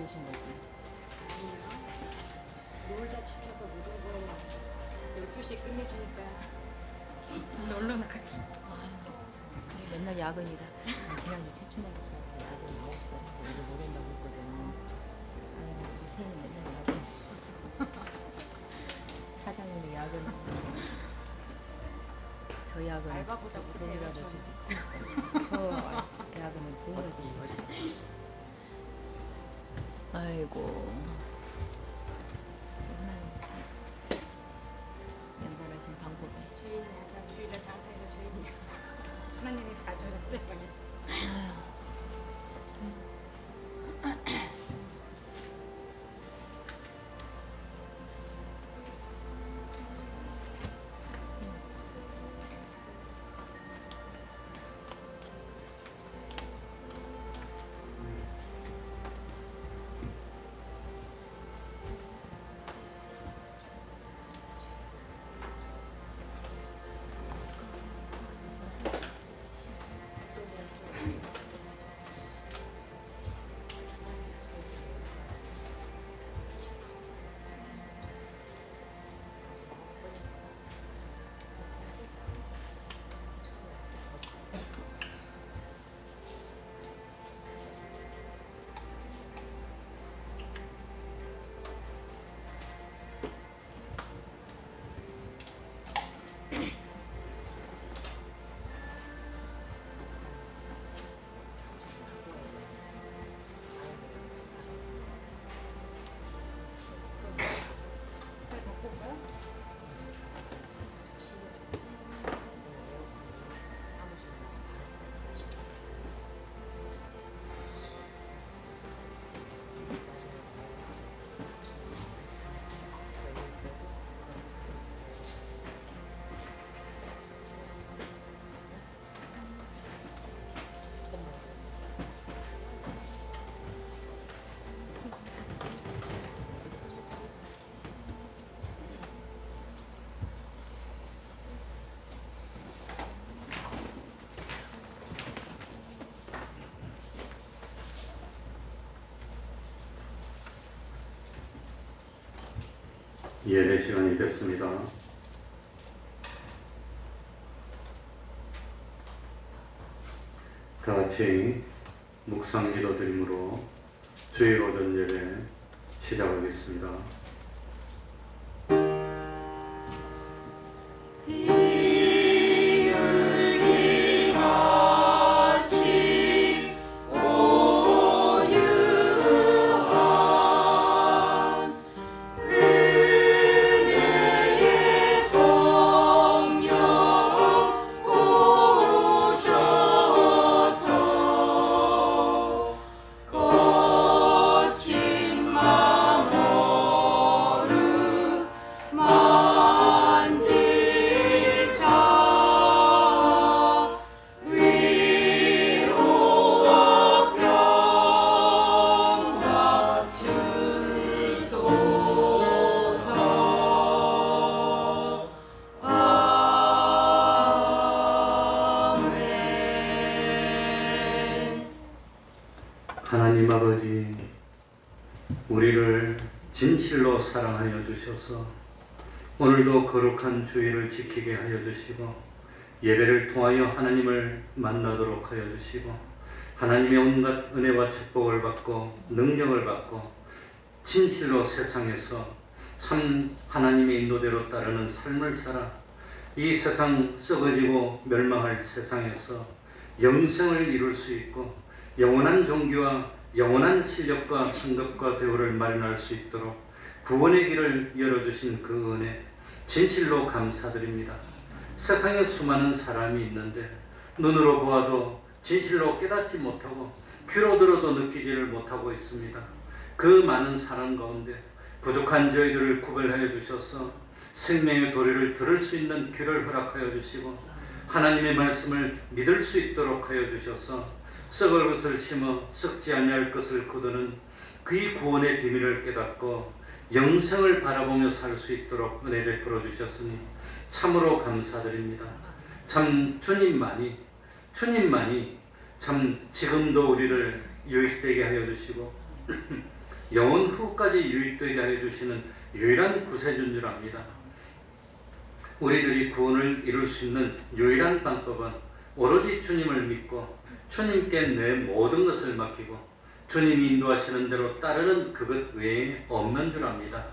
오신 거지? 아니요. 놀다 지쳐서 못 오고 12시에 끝내주니까 놀러 나갔어. 아유, 맨날 야근이다. 지난주 최춘아 집사가 야근 9시까지 하고 일을 못 온다고 했거든. 우리 세는 맨날 야근. 사장님이 야근. 저 야근은 알바보다 못해요, 돈이라도 저는. 주지. 저 야근은 돈을 주지. 아이고. 맨날 연달아신 방법이. 주인이 약간 주일날 장사해서 주인이 하나님이 봐줘야 때문에. 아휴, 참. 예배 시간이 됐습니다. 다 같이 묵상 기도 드림으로 주일 오전 예배 시작하겠습니다. 하나님 아버지, 우리를 진실로 사랑하여 주셔서 오늘도 거룩한 주일을 지키게 하여 주시고 예배를 통하여 하나님을 만나도록 하여 주시고 하나님의 온갖 은혜와 축복을 받고 능력을 받고 진실로 세상에서 참 하나님의 인도대로 따르는 삶을 살아 이 세상 썩어지고 멸망할 세상에서 영생을 이룰 수 있고 영원한 종교와 영원한 실력과 성급과 대우를 마련할 수 있도록 구원의 길을 열어주신 그 은혜 진실로 감사드립니다. 세상에 수많은 사람이 있는데 눈으로 보아도 진실로 깨닫지 못하고 귀로 들어도 느끼지를 못하고 있습니다. 그 많은 사람 가운데 부족한 저희들을 구별하여 주셔서 생명의 도리를 들을 수 있는 귀를 허락하여 주시고 하나님의 말씀을 믿을 수 있도록 하여 주셔서 썩을 것을 심어 썩지 아니할 것을 거두는 그의 구원의 비밀을 깨닫고 영생을 바라보며 살 수 있도록 은혜 베풀어 주셨으니 참으로 감사드립니다. 참 주님만이 참 지금도 우리를 유익되게 하여 주시고 영원 후까지 유익되게 하여 주시는 유일한 구세주인 줄 압니다. 우리들이 구원을 이룰 수 있는 유일한 방법은 오로지 주님을 믿고 주님께 내 모든 것을 맡기고 주님이 인도하시는 대로 따르는 그것 외에 없는 줄 압니다.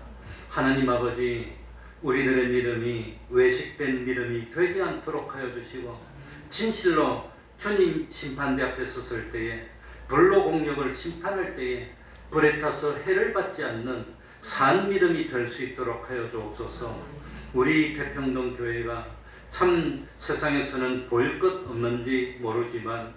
하나님 아버지, 우리들의 믿음이 외식된 믿음이 되지 않도록 하여 주시고 진실로 주님 심판대 앞에 섰을 때에 불로 공력을 심판할 때에 불에 타서 해를 받지 않는 산 믿음이 될 수 있도록 하여 주옵소서. 우리 대평동 교회가 참 세상에서는 보일 것 없는지 모르지만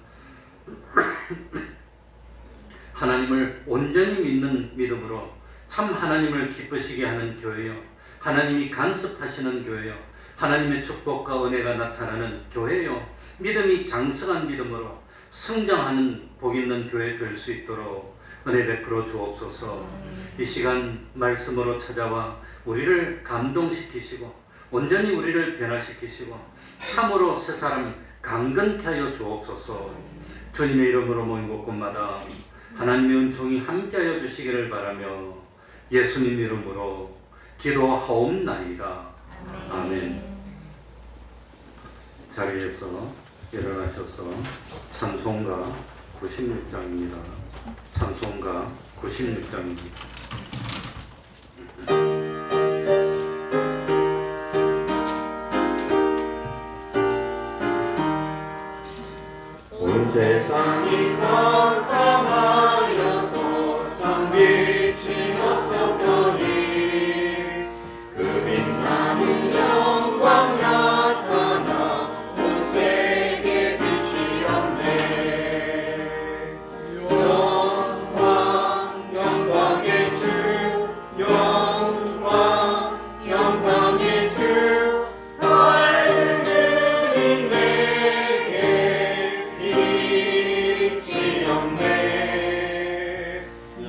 하나님을 온전히 믿는 믿음으로 참 하나님을 기쁘시게 하는 교회요, 하나님이 간섭하시는 교회요, 하나님의 축복과 은혜가 나타나는 교회요, 믿음이 장성한 믿음으로 성장하는 복 있는 교회 될 수 있도록 은혜 베풀어 주옵소서. 이 시간 말씀으로 찾아와 우리를 감동시키시고 온전히 우리를 변화시키시고 참으로 새 사람 강건케 하여 주옵소서. 주님의 이름으로 모인 곳곳마다 하나님의 은총이 함께하여 주시기를 바라며 예수님 이름으로 기도하옵나이다. 아멘. 자리에서 일어나셔서 찬송가 96장입니다. 찬송가 96장입니다. 온 세상이 깜깜하여서 참 빛이 없었더니 그 빛나는 영광 나타나 온 세계 빛이었네. 영광 영광의 주, 영광 영광의 주, 밝은 그림 내게 빛이 없네.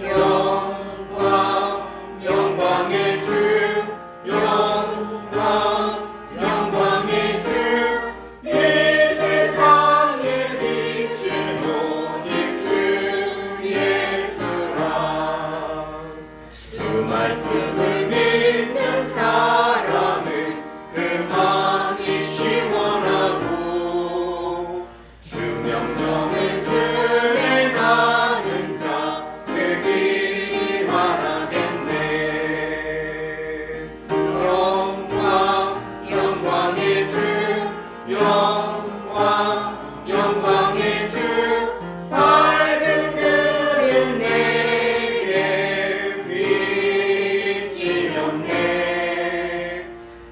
영광 영광의 주, 영광 영광의 주, 이 세상에 빛은 오직 주 예수라. 주 말씀을 믿는 사람은 그 마음이 시원하고 주 명령을 준행하는 자 그 길이 말하겠네. 영광 영광의 주, 영광 영광의 주, 밝은 그림 내게 빛이 없네.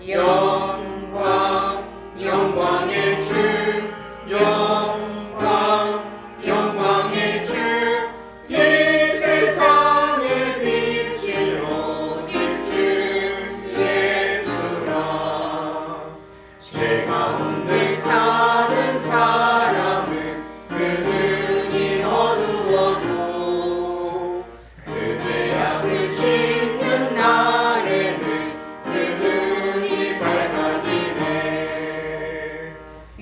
영광 영광의 주, 영광 영광의 주, 이 세상의 빛이 오직 주 예수라. 죄 가운데 사는 사람은 그 눈이 어두워도 그 죄악을 씻는 날에는 그 눈이 밝아지네.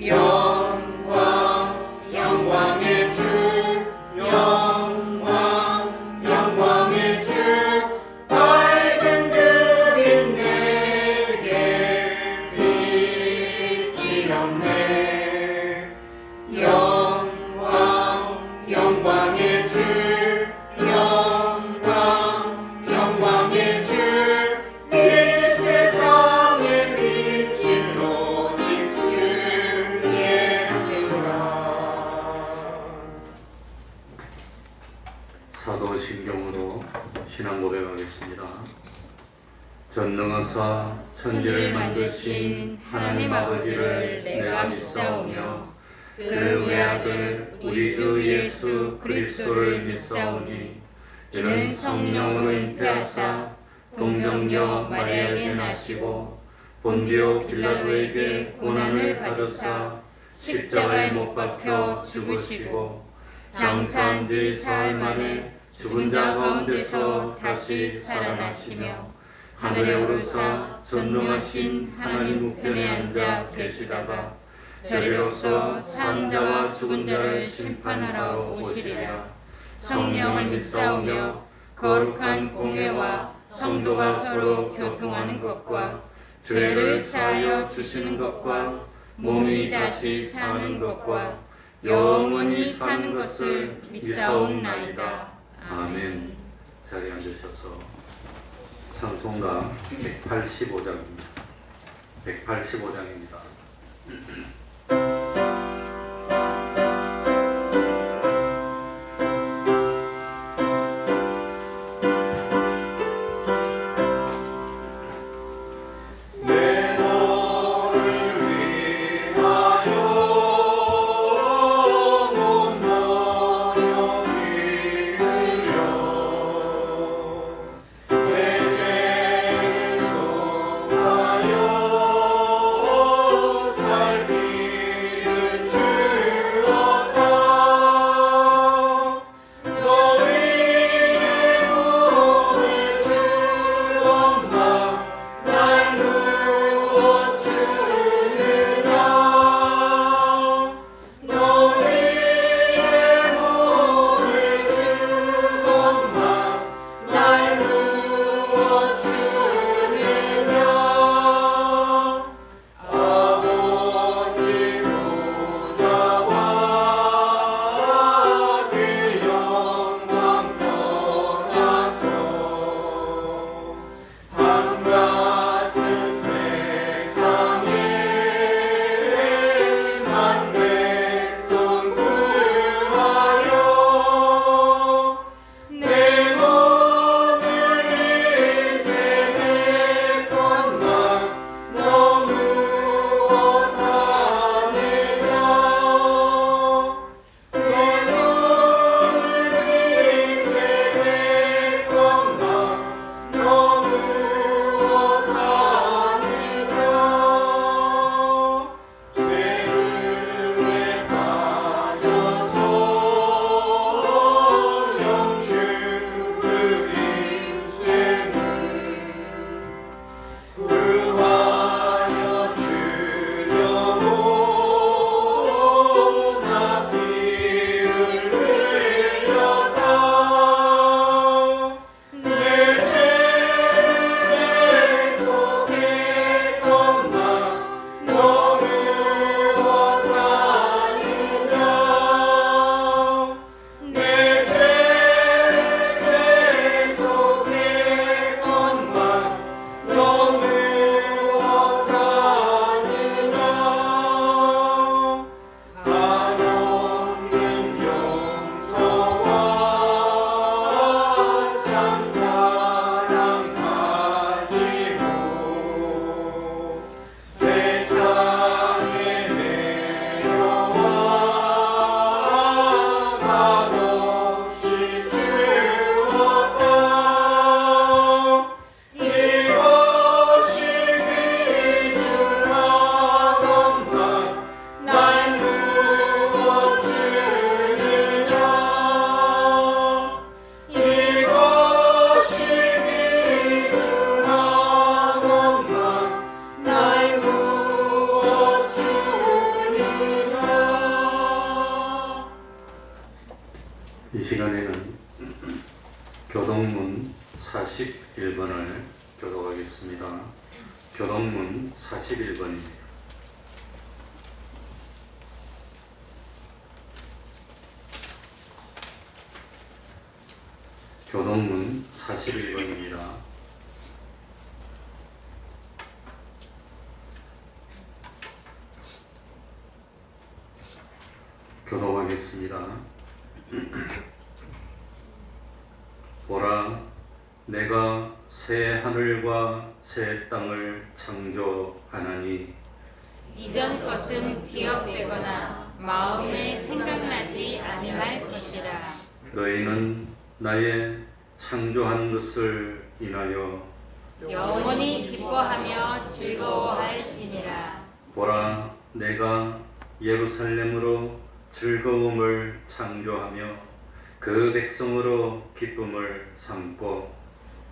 영광 영광의 주, 영광 영광의 주, 밝은 그림 내게 빛이 없네. 영광 영광의 주, 영광 영광의 주, 이 세상의 빛은 오직 주 예수라. 사도신경으로 신앙 고백하겠습니다. 전능하사 천지를 만드신 하나님 아버지를 내가 믿사오며 그 외아들 우리 주 예수 그리스도를 믿사오니 이는 성령으로 잉태하사 동정녀 마리아에게 나시고 본디오 빌라도에게 고난을 받으사 십자가에 못 박혀 죽으시고 장사한 지 사흘 만에 죽은 자 가운데서 다시 살아나시며 하늘에 오르사 전능하신 하나님 우편에 앉아 계시다가 저리로서 산 자와 죽은 자를 심판하러 오시리라. 성령을 믿사오며 거룩한 공회와 성도가 서로 교통하는 것과 죄를 사하여 주시는 것과 몸이 다시 사는 것과 영원히 사는 것을 믿사옵나이다. 아멘. 자리에 앉으셔서 찬송가 185장입니다. 185장입니다. 이 시간에는 교동문 41번을 교독하겠습니다. 교동문 41번입니다. 교동문 41번입니다. 교독하겠습니다. 보라, 내가 새 하늘과 새 땅을 창조하나니 이전 것은 기억되거나 마음에 생각나지 아니할 것이라. 너희는 나의 창조한 것을 인하여 영원히 기뻐하며 즐거워할지니라. 보라, 내가 예루살렘으로 즐거움을 창조하며 그 백성으로 기쁨을 삼고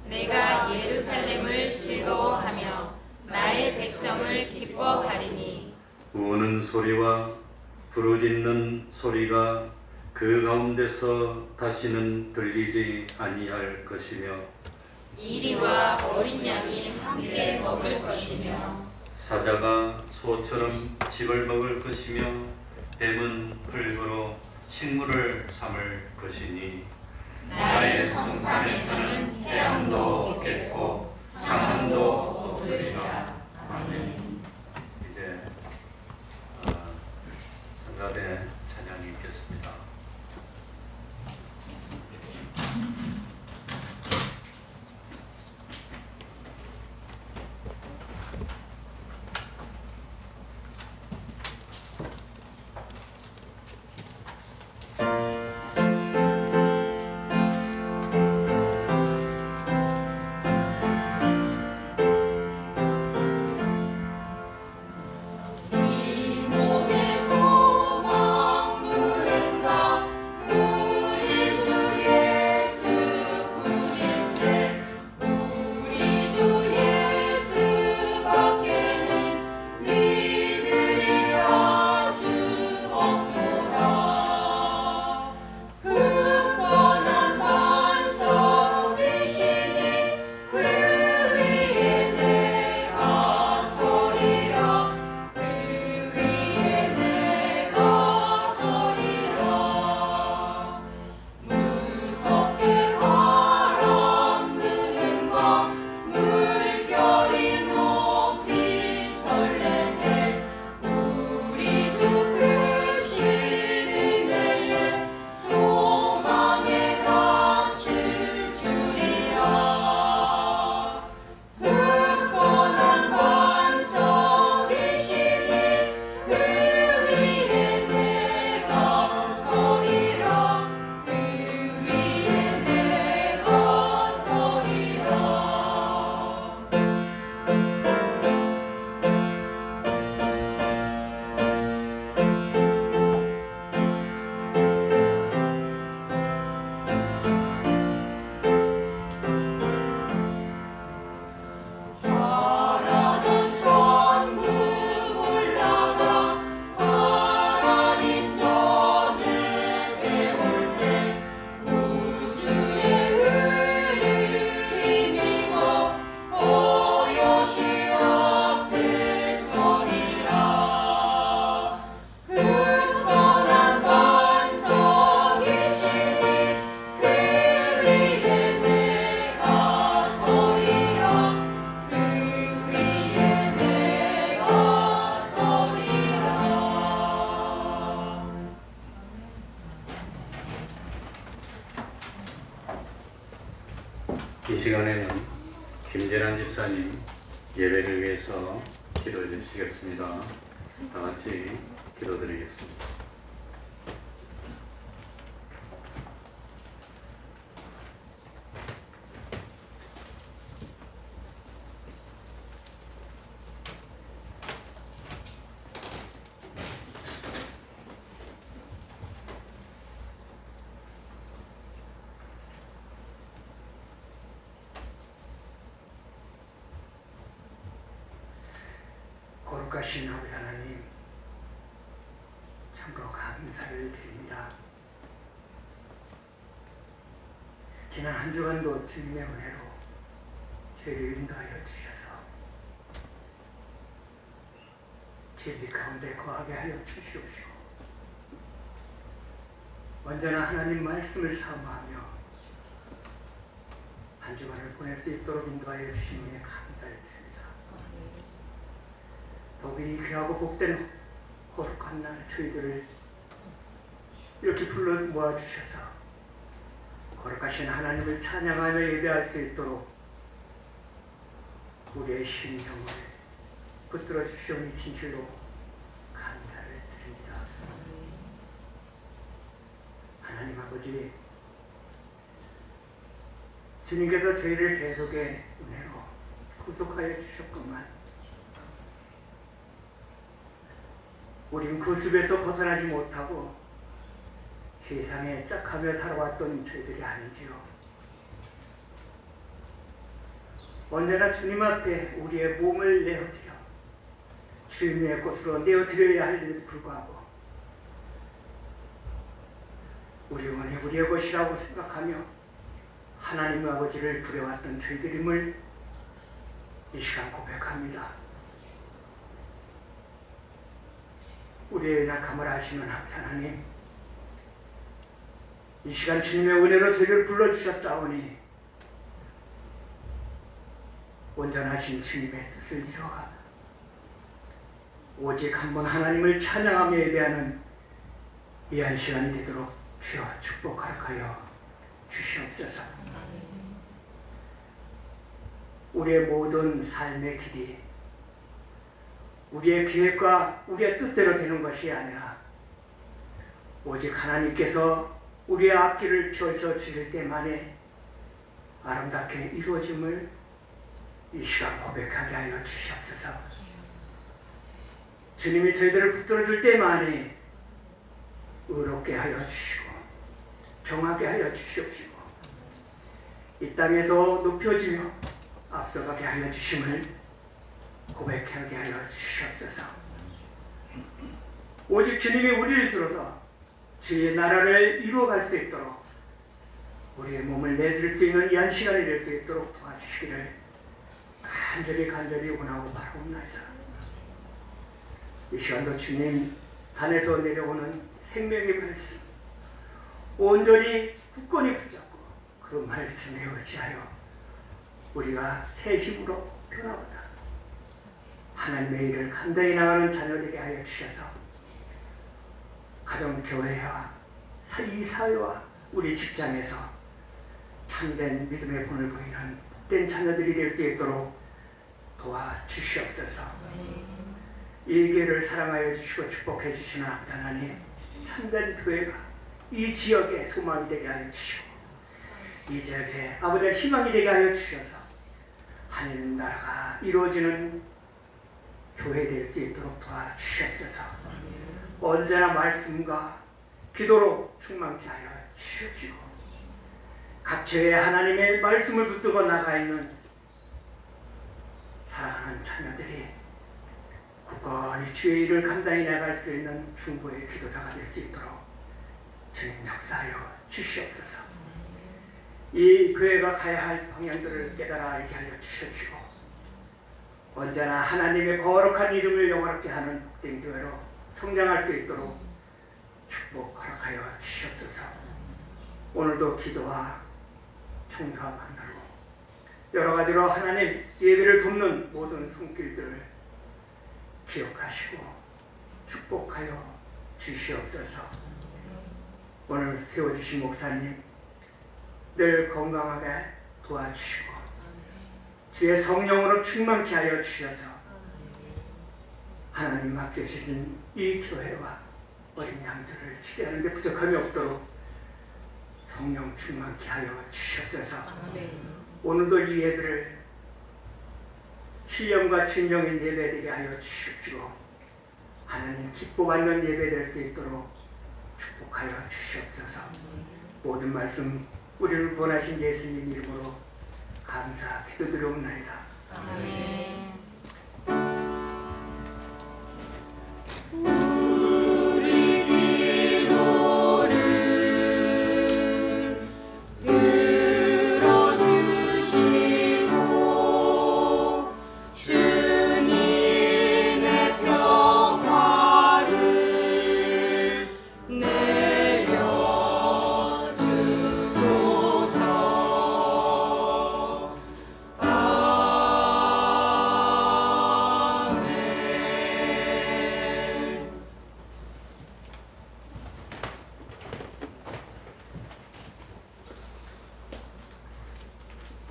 내가 예루살렘을 즐거워하며 나의 백성을 기뻐하리니 우는 소리와 부르짖는 소리가 그 가운데서 다시는 들리지 아니할 것이며 이리와 어린 양이 함께 먹을 것이며 사자가 소처럼 집을 먹을 것이며 뱀은 흙으로 식물을 삼을 것이니 나의 성산에서는 해양도 없겠고 상함도 없으리라. 아멘. 이제 성가대 찬양이 있겠습니다. 이 몸의 소망 누군가 우리 주 예수뿐일세. 우리 주 예수밖에는 믿으리 아주 없도다. 굳건한 반석이시니 그 위에 내가 서리라. 그 위에 내가 서리라. 무섭게 바람 부는 밤 물결이 높이 설렐 때 우리 주 크신 은혜에 소망에 갇힐 줄이라. 굳건한 반석이시니 그 위에 내가 서리라. 그 위에 내가 서리라. 바라던 천국 올라가 하나님 전에 배울 때 구주의 의를 힘입어 어여시 앞에 서리라. 굳건한 반석이시니 그 위에 내가 서리라. 그 위에 내가 서리라. 이 시간에는 김재란 집사님 예배를 위해서 기도해 주시겠습니다. 다 같이 기도드리겠습니다. 거룩하신 아버지 하나님, 참으로 감사를 드립니다. 지난 한 주간도 주님의 은혜로 저희를 인도하여 주셔서 진리 가운데 거하게 하여 주시옵시고 언제나 하나님 말씀을 사모하며 한 주간을 보낼 수 있도록 인도하여 주시니 감사를 드립니다. 더욱이 귀하고 복된 거룩한 날 저희들을 이렇게 불러 모아주셔서 거룩하신 하나님을 찬양하며 예배할 수 있도록 우리의 심령을 붙들어 주시오니 진실로 감사를 드립니다. 하나님 아버지, 주님께서 저희를 계속의 은혜로 구속하여 주셨건만 우린 그 숲에서 벗어나지 못하고 세상에 짝하며 살아왔던 저희들이 아니지요. 언제나 주님 앞에 우리의 몸을 내어드려 주님의 것으로 내어드려야 할 일에도 불구하고 우리 원이 우리의 것이라고 생각하며 하나님 아버지를 부려왔던 저희들임을 이 시간 고백합니다. 우리의 낙함을 아시는 하나님, 이 시간 주님의 은혜로 저희를 불러주셨사오니 온전하신 주님의 뜻을 이루어가 오직 한 번 하나님을 찬양하며 예배하는 귀한 시간이 되도록 주여 축복하여 주시옵소서. 우리의 모든 삶의 길이 우리의 계획과 우리의 뜻대로 되는 것이 아니라 오직 하나님께서 우리의 앞길을 펼쳐 주실 때만에 아름답게 이루어짐을 이 시간 고백하게 하여 주시옵소서. 주님이 저희들을 붙들어 줄 때만에 의롭게 하여 주시고 정하게 하여 주시옵시고 이 땅에서 높여지며 앞서가게 하여 주심을 고백하게 하여 주시옵소서. 오직 주님이 우리를 들어서 주의 나라를 이루어갈 수 있도록 우리의 몸을 내드릴 수 있는 이 한 시간이 될 수 있도록 도와주시기를 간절히 원하고 바라옵나이다. 이 시간도 주님 산에서 내려오는 생명의 말씀 온전히 굳건히 붙잡고 그 말씀에 의지하여 우리가 새 힘으로 변화하다 하나님의 일을 간단히 나가는 자녀되게 하여 주셔서 가정교회와 이 사회와 우리 직장에서 참된 믿음의 본을 보이는 복된 자녀들이 될 수 있도록 도와주시옵소서. 이 교회를 사랑하여 주시고 축복해 주시는 아버지 하나님, 참된 교회가 이 지역의 소망이 되게 하여 주시고 이 지역의 아버지의 희망이 되게 하여 주셔서 하나님 나라가 이루어지는 교회 될 수 있도록 도와주시옵소서. 언제나 말씀과 기도로 충만케 하여 주시옵시고 각처에 하나님의 말씀을 붙들고 나가 있는 사랑하는 자녀들이 굳건히 주의 일을 감당해 나갈 수 있는 중보의 기도자가 될 수 있도록 주님 역사하여 주시옵소서. 이 교회가 가야 할 방향들을 깨달아 알게 하여 주시옵시고 언제나 하나님의 거룩한 이름을 영화롭게 하는 복된 교회로 성장할 수 있도록 축복 허락하여 주시옵소서. 오늘도 기도와 청소와 만나고 여러 가지로 하나님 예배를 돕는 모든 손길들을 기억하시고 축복하여 주시옵소서. 오늘 세워주신 목사님 늘 건강하게 도와주시고 주의 성령으로 충만케 하여 주셔서 하나님 맡겨주신 이 교회와 어린 양들을 치료하는 데 부족함이 없도록 성령 충만케 하여 주시옵소서. 오늘도 이 예배를 신령과 진정인 예배되게 하여 주시옵시고 하나님 기뻐받는 예배 될 수 있도록 축복하여 주시옵소서. 모든 말씀 우리를 원하신 예수님 이름으로 감사 기도드리옵나이다. 아멘. 우리 기도를 들어주시고 주님의 평화를 내려주소서.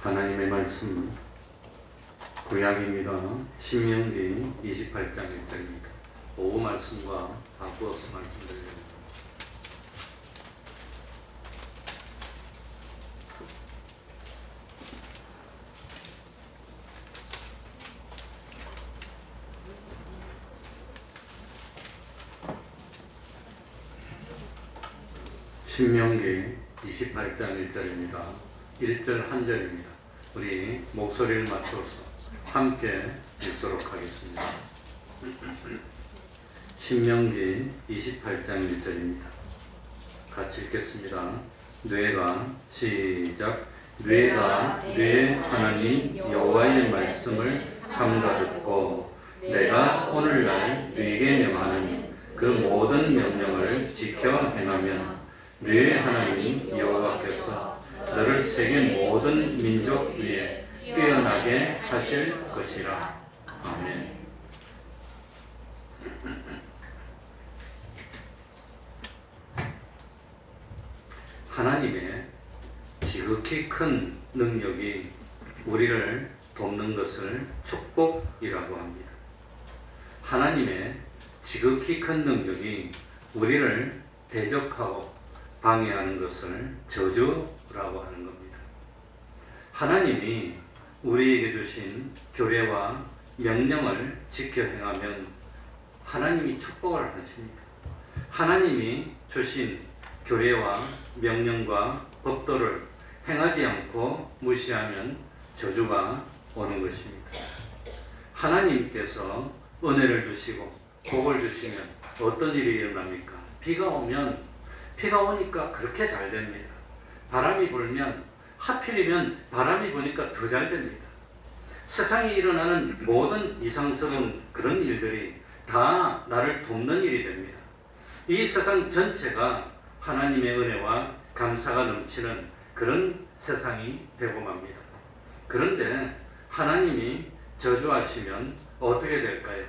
하나님의 말씀 구약입니다. 신명기 28장 1절입니다. 오후 말씀과 바꾸어서 말씀드립니다. 신명기 28장 1절입니다. 1절 한 절입니다. 우리 목소리를 맞춰서 함께 읽도록 하겠습니다. 신명기 28장 1절입니다. 같이 읽겠습니다. 뇌가 시작. 뇌가 뇌 하나님 여호와의 말씀을 삼가 듣고 내가 오늘날 네게 명하는 그 모든 명령을 지켜 행하면 뇌 하나님 여호와께서 너를 세계 모든 민족 위에 뛰어나게 하실 것이라. 아멘. 하나님의 지극히 큰 능력이 우리를 돕는 것을 축복이라고 합니다. 하나님의 지극히 큰 능력이 우리를 대적하고 방해하는 것을 저주라고 하는 겁니다. 하나님이 우리에게 주신 규례와 명령을 지켜 행하면 하나님이 축복을 하십니다. 하나님이 주신 규례와 명령과 법도를 행하지 않고 무시하면 저주가 오는 것입니다. 하나님께서 은혜를 주시고 복을 주시면 어떤 일이 일어납니까? 비가 오니까 그렇게 잘 됩니다. 바람이 불면 하필이면 바람이 부니까 더 잘 됩니다. 세상에 일어나는 모든 이상스러운 그런 일들이 다 나를 돕는 일이 됩니다. 이 세상 전체가 하나님의 은혜와 감사가 넘치는 그런 세상이 되고 맙니다. 그런데 하나님이 저주하시면 어떻게 될까요?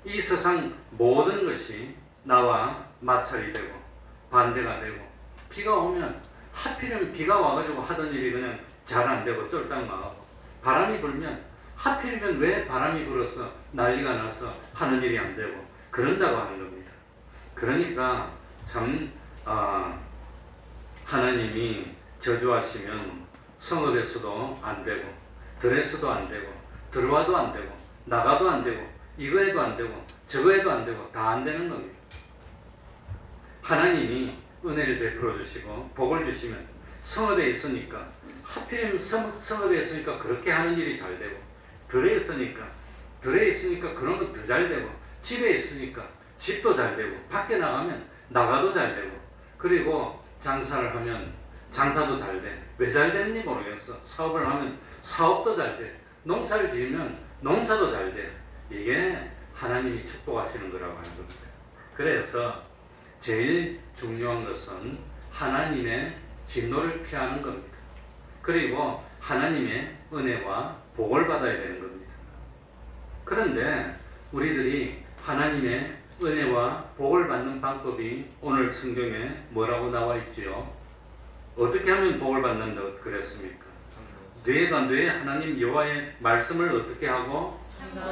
이 세상 모든 것이 나와 마찰이 되고 반대가 되고, 비가 오면 하필이면 비가 와가지고 하던 일이 그냥 잘 안 되고 쫄딱 망하고, 바람이 불면 하필이면 왜 바람이 불어서 난리가 나서 하는 일이 안 되고 그런다고 하는 겁니다. 그러니까 참 하나님이 저주하시면 성읍에서도 안 되고, 들에서도 안 되고, 들어와도 안 되고, 나가도 안 되고, 이거 해도 안 되고, 저거 해도 안 되고, 다 안 되는 겁니다. 하나님이 은혜를 베풀어 주시고 복을 주시면 성읍에 있으니까, 하필이면 성읍에 있으니까 그렇게 하는 일이 잘 되고, 들에 있으니까 그런 거 더 잘 되고, 집에 있으니까 집도 잘 되고, 밖에 나가면 나가도 잘 되고, 그리고 장사를 하면 장사도 잘 돼. 왜 잘 되는지 모르겠어. 사업을 하면 사업도 잘 돼. 농사를 지으면 농사도 잘 돼. 이게 하나님이 축복하시는 거라고 하는 겁니다. 그래서 제일 중요한 것은 하나님의 진노를 피하는 겁니다. 그리고 하나님의 은혜와 복을 받아야 되는 겁니다. 그런데 우리들이 하나님의 은혜와 복을 받는 방법이 오늘 성경에 뭐라고 나와 있지요? 어떻게 하면 복을 받는다고 그랬습니까? 뇌가 하나님 여호와의 말씀을 어떻게 하고?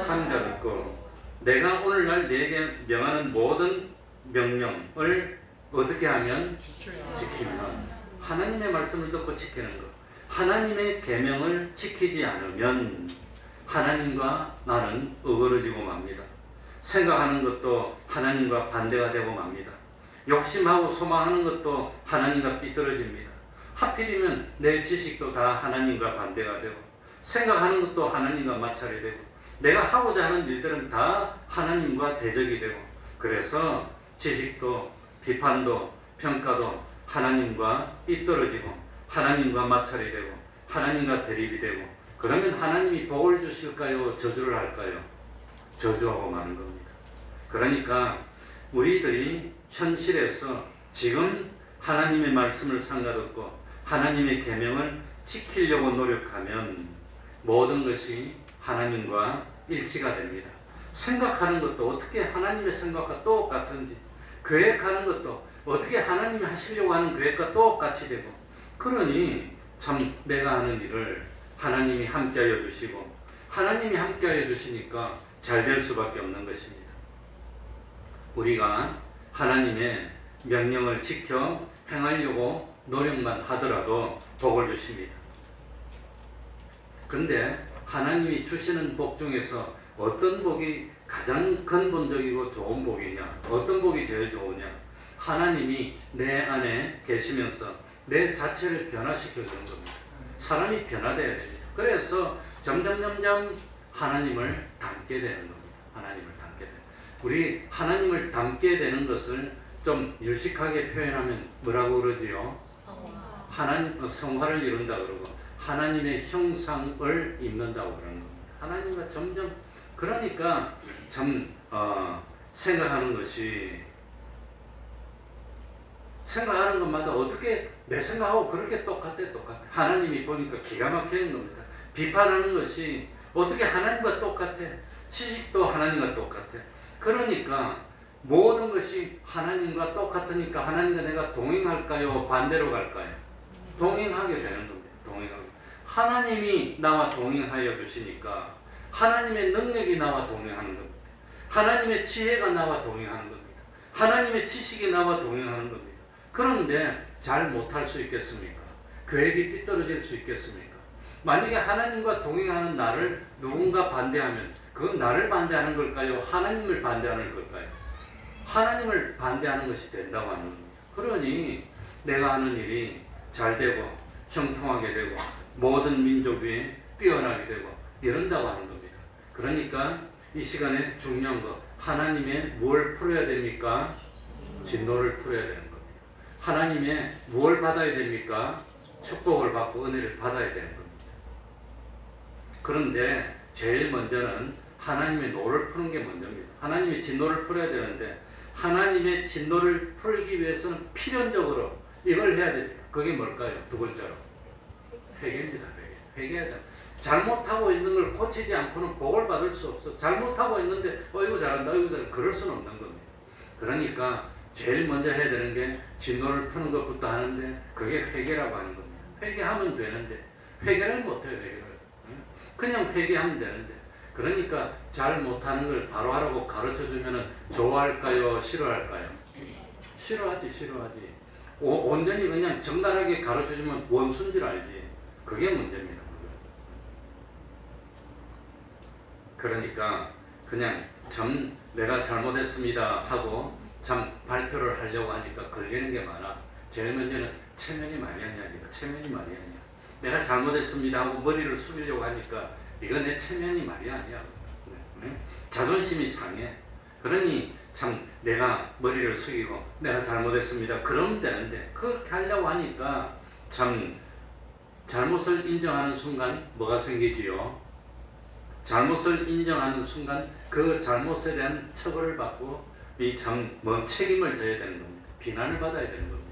삼가 듣고, 내가 오늘날 네게 명하는 모든 명령을 어떻게 하면? 지키면. 하나님의 말씀을 듣고 지키는 것. 하나님의 계명을 지키지 않으면 하나님과 나는 어그러지고 맙니다. 생각하는 것도 하나님과 반대가 되고 맙니다. 욕심하고 소망하는 것도 하나님과 삐뚤어집니다. 하필이면 내 지식도 다 하나님과 반대가 되고, 생각하는 것도 하나님과 마찰이 되고, 내가 하고자 하는 일들은 다 하나님과 대적이 되고, 그래서 지식도 비판도 평가도 하나님과 삐뚤어지고 하나님과 마찰이 되고 하나님과 대립이 되고, 그러면 하나님이 복을 주실까요? 저주를 할까요? 저주하고 마는 겁니다. 그러니까 우리들이 현실에서 지금 하나님의 말씀을 삼가듣고 하나님의 계명을 지키려고 노력하면 모든 것이 하나님과 일치가 됩니다. 생각하는 것도 어떻게 하나님의 생각과 똑같은지, 계획하는 것도 어떻게 하나님이 하시려고 하는 계획과 똑같이 되고, 그러니 참 내가 하는 일을 하나님이 함께하여 주시고, 하나님이 함께하여 주시니까 잘 될 수밖에 없는 것입니다. 우리가 하나님의 명령을 지켜 행하려고 노력만 하더라도 복을 주십니다. 근데 하나님이 주시는 복 중에서 어떤 복이 가장 근본적이고 좋은 복이냐? 어떤 복이 제일 좋으냐? 하나님이 내 안에 계시면서 내 자체를 변화시켜 주는 겁니다. 사람이 변화되어야 됩니다. 그래서 점점 하나님을 닮게 되는 겁니다. 하나님을 닮게 되는. 우리 하나님을 닮게 되는 것을 좀 유식하게 표현하면 뭐라고 그러지요? 성화. 하나님 성화를 이룬다 그러고 하나님의 형상을 입는다고 그러는 겁니다. 하나님과 점점 그러니까 참 생각하는 것마다 어떻게 내 생각하고 그렇게 똑같아. 하나님이 보니까 기가 막히는 겁니다. 비판하는 것이 어떻게 하나님과 똑같아. 지식도 하나님과 똑같아. 그러니까 모든 것이 하나님과 똑같으니까 하나님과 내가 동행할까요? 반대로 갈까요? 동행하게 되는 겁니다. 동행하게. 하나님이 나와 동행하여 주시니까 하나님의 능력이 나와 동행하는 겁니다. 하나님의 지혜가 나와 동행하는 겁니다. 하나님의 지식이 나와 동행하는 겁니다. 그런데 잘 못할 수 있겠습니까? 계획이 삐뚤어질 수 있겠습니까? 만약에 하나님과 동행하는 나를 누군가 반대하면 그건 나를 반대하는 걸까요? 하나님을 반대하는 걸까요? 하나님을 반대하는 것이 된다고 하는 겁니다. 그러니 내가 하는 일이 잘 되고 형통하게 되고 모든 민족 위에 뛰어나게 되고 이런다고 하는 겁니다. 그러니까 이 시간에 중요한 거 하나님의 뭘 풀어야 됩니까? 진노를 풀어야 되는 겁니다. 하나님의 뭘 받아야 됩니까? 축복을 받고 은혜를 받아야 되는 겁니다. 그런데 제일 먼저는 하나님의 노를 푸는 게 먼저입니다. 하나님의 진노를 풀어야 되는데 하나님의 진노를 풀기 위해서는 필연적으로 이걸 해야 됩니다. 그게 뭘까요? 두 글자로 회개입니다. 회개하자. 잘못하고 있는 걸 고치지 않고는 복을 받을 수 없어. 잘못하고 있는데 이거 잘한다, 이거 잘한다. 그럴 수는 없는 겁니다. 그러니까 제일 먼저 해야 되는 게 진노를 푸는 것부터 하는데 그게 회개라고 하는 겁니다. 회개하면 되는데 회개를 못해요. 회개를. 그냥 회개하면 되는데 그러니까 잘 못하는 걸 바로 하라고 가르쳐주면 좋아할까요? 싫어할까요? 싫어하지. 온전히 그냥 정당하게 가르쳐주면 원수인 줄 알지. 그게 문제입니다. 그러니까 그냥 참 내가 잘못했습니다 하고 참 발표를 하려고 하니까 걸리는 게 많아. 제일 먼저는 체면이 많이 아니야. 체면이 많이 아니야. 내가 잘못했습니다 하고 머리를 숙이려고 하니까 이거 내 체면이 말이 아니야. 자존심이 상해. 그러니 참 내가 머리를 숙이고 내가 잘못했습니다 그러면 되는데 그렇게 하려고 하니까 참 잘못을 인정하는 순간 뭐가 생기지요? 잘못을 인정하는 순간 그 잘못에 대한 처벌을 받고 이 참 뭔 책임을 져야 되는 겁니다. 비난을 받아야 되는 겁니다.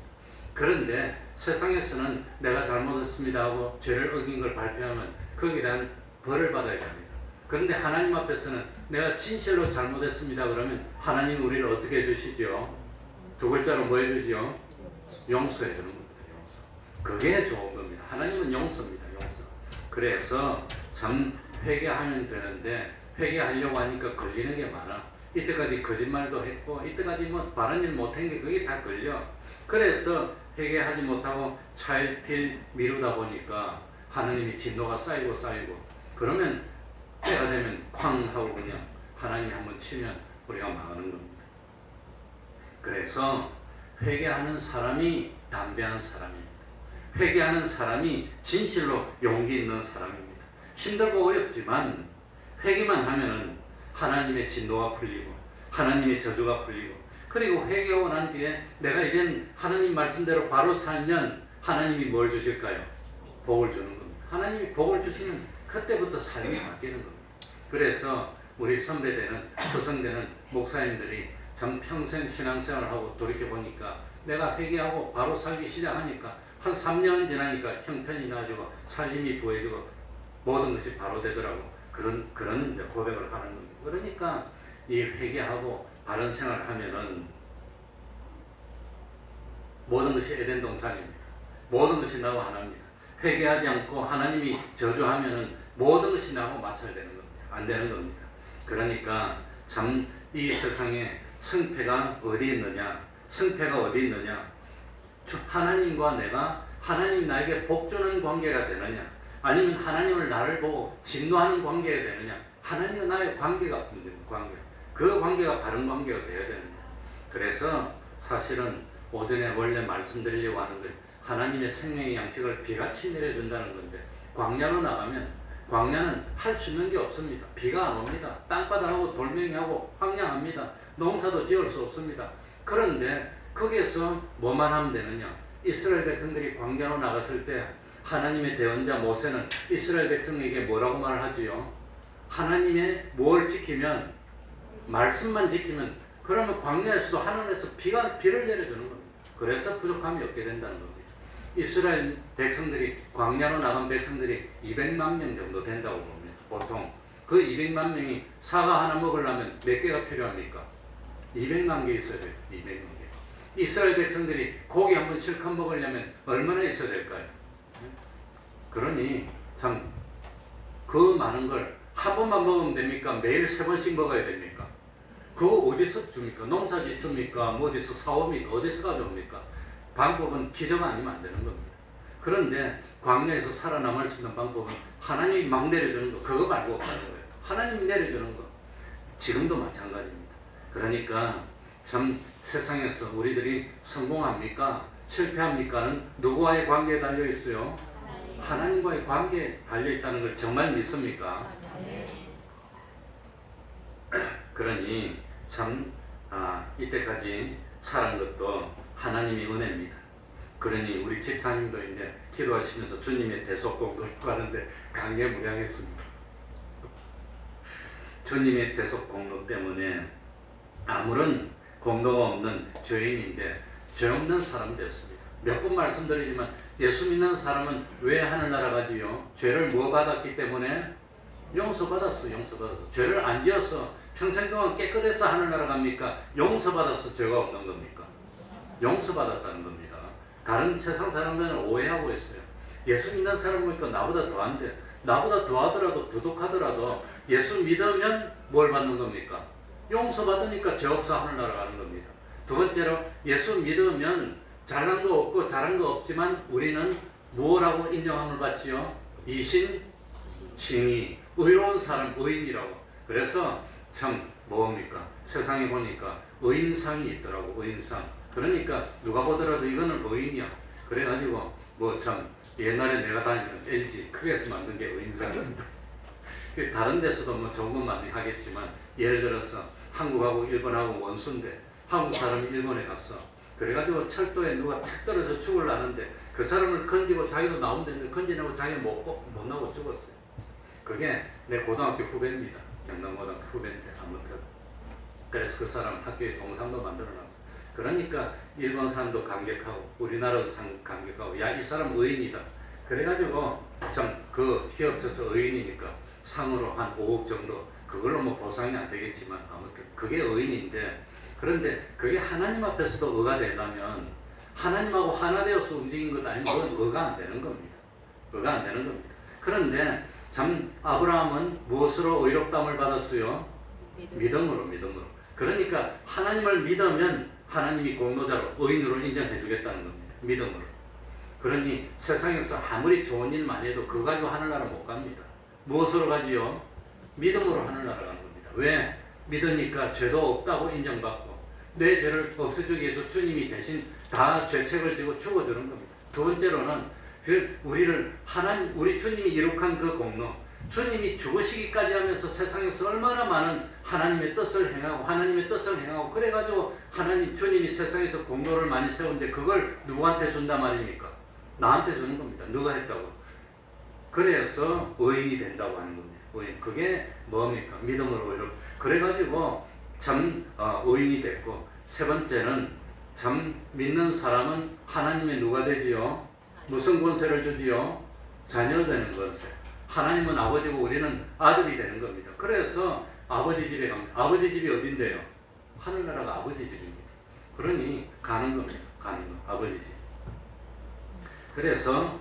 그런데 세상에서는 내가 잘못했습니다 하고 죄를 어긴 걸 발표하면 거기에 대한 벌을 받아야 됩니다. 그런데 하나님 앞에서는 내가 진실로 잘못했습니다 그러면 하나님이 우리를 어떻게 해주시죠? 두 글자로 뭐 해주지요? 용서해 주는 겁니다. 용서. 그게 좋은 겁니다. 하나님은 용서입니다. 용서. 그래서 참 회개하면 되는데 회개하려고 하니까 걸리는 게 많아. 이때까지 거짓말도 했고 이때까지 뭐 바른 일 못한 게 그게 다 걸려. 그래서 회개하지 못하고 차일피일 미루다 보니까 하나님이 진노가 쌓이고 그러면 때가 되면 쾅 하고 그냥 하나님이 한번 치면 우리가 망하는 겁니다. 그래서 회개하는 사람이 담대한 사람입니다. 회개하는 사람이 진실로 용기 있는 사람입니다. 힘들고 어렵지만 회개만 하면은 하나님의 진노가 풀리고 하나님의 저주가 풀리고 그리고 회개하고 난 뒤에 내가 이젠 하나님 말씀대로 바로 살면 하나님이 뭘 주실까요? 복을 주는 겁니다. 하나님이 복을 주시면 그때부터 삶이 바뀌는 겁니다. 그래서 우리 선배되는 서성되는 목사님들이 참 평생 신앙생활을 하고 돌이켜보니까 내가 회개하고 바로 살기 시작하니까 한 3년 지나니까 형편이 나아지고 살림이 부해지고 모든 것이 바로 되더라고. 그런 고백을 하는 겁니다. 그러니까 이 회개하고 바른 생활을 하면은 모든 것이 에덴 동산입니다. 모든 것이 나와 하나입니다. 회개하지 않고 하나님이 저주하면은 모든 것이 나하고 마찰되는 겁니다. 안 되는 겁니다. 그러니까 참 이 세상에 승패가 어디 있느냐? 승패가 어디 있느냐? 하나님과 내가 하나님이 나에게 복 주는 관계가 되느냐? 아니면 하나님을 나를 보고 진노하는 관계가 되느냐? 하나님과 나의 관계가 문제입니다. 관계. 그 관계가 바른 관계가 되어야 됩니다. 그래서 사실은 오전에 원래 말씀드리려고 하는 게 하나님의 생명의 양식을 비같이 내려준다는 건데 광야로 나가면 광야는 할 수 있는 게 없습니다. 비가 안 옵니다. 땅바닥하고 돌멩이하고 황량합니다. 농사도 지을 수 없습니다. 그런데 거기에서 뭐만 하면 되느냐? 이스라엘 백성들이 광야로 나갔을 때 하나님의 대언자 모세는 이스라엘 백성에게 뭐라고 말을 하지요? 하나님의 뭘 지키면, 말씀만 지키면, 그러면 광야에서도 하늘에서 비를 내려주는 겁니다. 그래서 부족함이 없게 된다는 겁니다. 이스라엘 백성들이, 광야로 나간 백성들이 200만 명 정도 된다고 봅니다. 보통 그 200만 명이 사과 하나 먹으려면 몇 개가 필요합니까? 200만 개 있어야 돼요. 200만 개. 이스라엘 백성들이 고기 한 번 실컷 먹으려면 얼마나 있어야 될까요? 그러니 참 그 많은 걸 한 번만 먹으면 됩니까? 매일 3번씩 먹어야 됩니까? 그거 어디서 줍니까? 농사 짓습니까? 뭐 어디서 사옵니까? 어디서 가져옵니까? 방법은 기적 아니면 안 되는 겁니다. 그런데 광야에서 살아남을 수 있는 방법은 하나님이 막 내려주는 거, 그거 말고 없다는 거예요. 하나님이 내려주는 거. 지금도 마찬가지입니다. 그러니까 참 세상에서 우리들이 성공합니까? 실패합니까는 누구와의 관계에 달려 있어요? 하나님과의 관계에 달려 있다는 걸 정말 믿습니까? 그러니 참 이때까지 살은 것도 하나님의 은혜입니다. 그러니 우리 집사님도 이제 기도하시면서 주님의 대속공도 하는데 강개무량했습니다. 주님의 대속공로 때문에 아무런 공로가 없는 죄인인데 죄 없는 사람 됐습니다. 몇 번 말씀드리지만 예수 믿는 사람은 왜 하늘나라 가지요? 죄를 뭐 받았기 때문에? 용서받았어. 용서받았어. 죄를 안 지어서 평생 동안 깨끗해서 하늘나라 갑니까? 용서받아서 죄가 없는 겁니까? 용서받았다는 겁니다. 다른 세상 사람들은 오해하고 있어요. 예수 믿는 사람 보니까 나보다 더한데, 나보다 더하더라도 두둑하더라도 예수 믿으면 뭘 받는 겁니까? 용서받으니까 죄 없어 하늘나라 가는 겁니다. 두 번째로 예수 믿으면 잘난 거 없고 잘한 거 없지만 우리는 무엇라고 인정함을 받지요? 이신 칭의, 의로운 사람, 의인이라고. 그래서 참 뭡니까? 세상에 보니까 의인상이 있더라고. 의인상. 그러니까 누가 보더라도 이거는 의인이야. 그래가지고 뭐 참 옛날에 내가 다니던 LG 크게서 만든 게 의인상입니다. 다른 데서도 뭐 좋은 건 많이 하겠지만 예를 들어서 한국하고 일본하고 원수인데 한국 사람이 일본에 갔어. 그래가지고 철도에 누가 탁 떨어져 죽으려는데 그 사람을 건지고 자기도 나오는데 건지려고 자기는 못 나오고 죽었어요. 그게 내 고등학교 후배입니다. 경남고등학교 후배인데 아무튼 그래서 그 사람 학교에 동상도 만들어놨어. 그러니까 일본 사람도 감격하고 우리나라도 감격하고 야 이 사람 의인이다. 그래가지고 참 그 기업체에서 의인이니까 상으로 한 5억 정도 그걸로 뭐 보상이 안 되겠지만 아무튼 그게 의인인데 그런데 그게 하나님 앞에서도 의가 되려면 하나님하고 하나 되어서 움직인 것 아니면 그건 의가 안 되는 겁니다. 의가 안 되는 겁니다. 그런데 참 아브라함은 무엇으로 의롭다함을 받았어요? 믿음으로. 그러니까 하나님을 믿으면 하나님이 공로자로 의인으로 인정해 주겠다는 겁니다. 믿음으로. 그러니 세상에서 아무리 좋은 일 많이 해도 그거 가지고 하늘나라 못 갑니다. 무엇으로 가지요? 믿음으로 하늘나라 가는 겁니다. 왜? 믿으니까 죄도 없다고 인정받고 내 죄를 없애주기 위해서 주님이 대신 다 죄책을 지고 죽어주는 겁니다. 두 번째로는 우리 주님이 이룩한 그 공로, 주님이 죽으시기까지 하면서 세상에서 얼마나 많은 하나님의 뜻을 행하고 그래가지고 주님이 세상에서 공로를 많이 세우는데 그걸 누구한테 준단 말입니까? 나한테 주는 겁니다. 누가 했다고? 그래서 의인이 된다고 하는 겁니다. 의인. 그게 뭡니까? 믿음으로 의롭. 그래가지고 참 의인이 됐고 세 번째는 참 믿는 사람은 하나님의 누가 되지요? 무슨 권세를 주지요? 자녀 되는 권세. 하나님은 아버지고 우리는 아들이 되는 겁니다. 그래서 아버지 집에 갑니다. 아버지 집이 어딘데요? 하늘나라가 아버지 집입니다. 그러니 가는 겁니다. 아버지 집. 그래서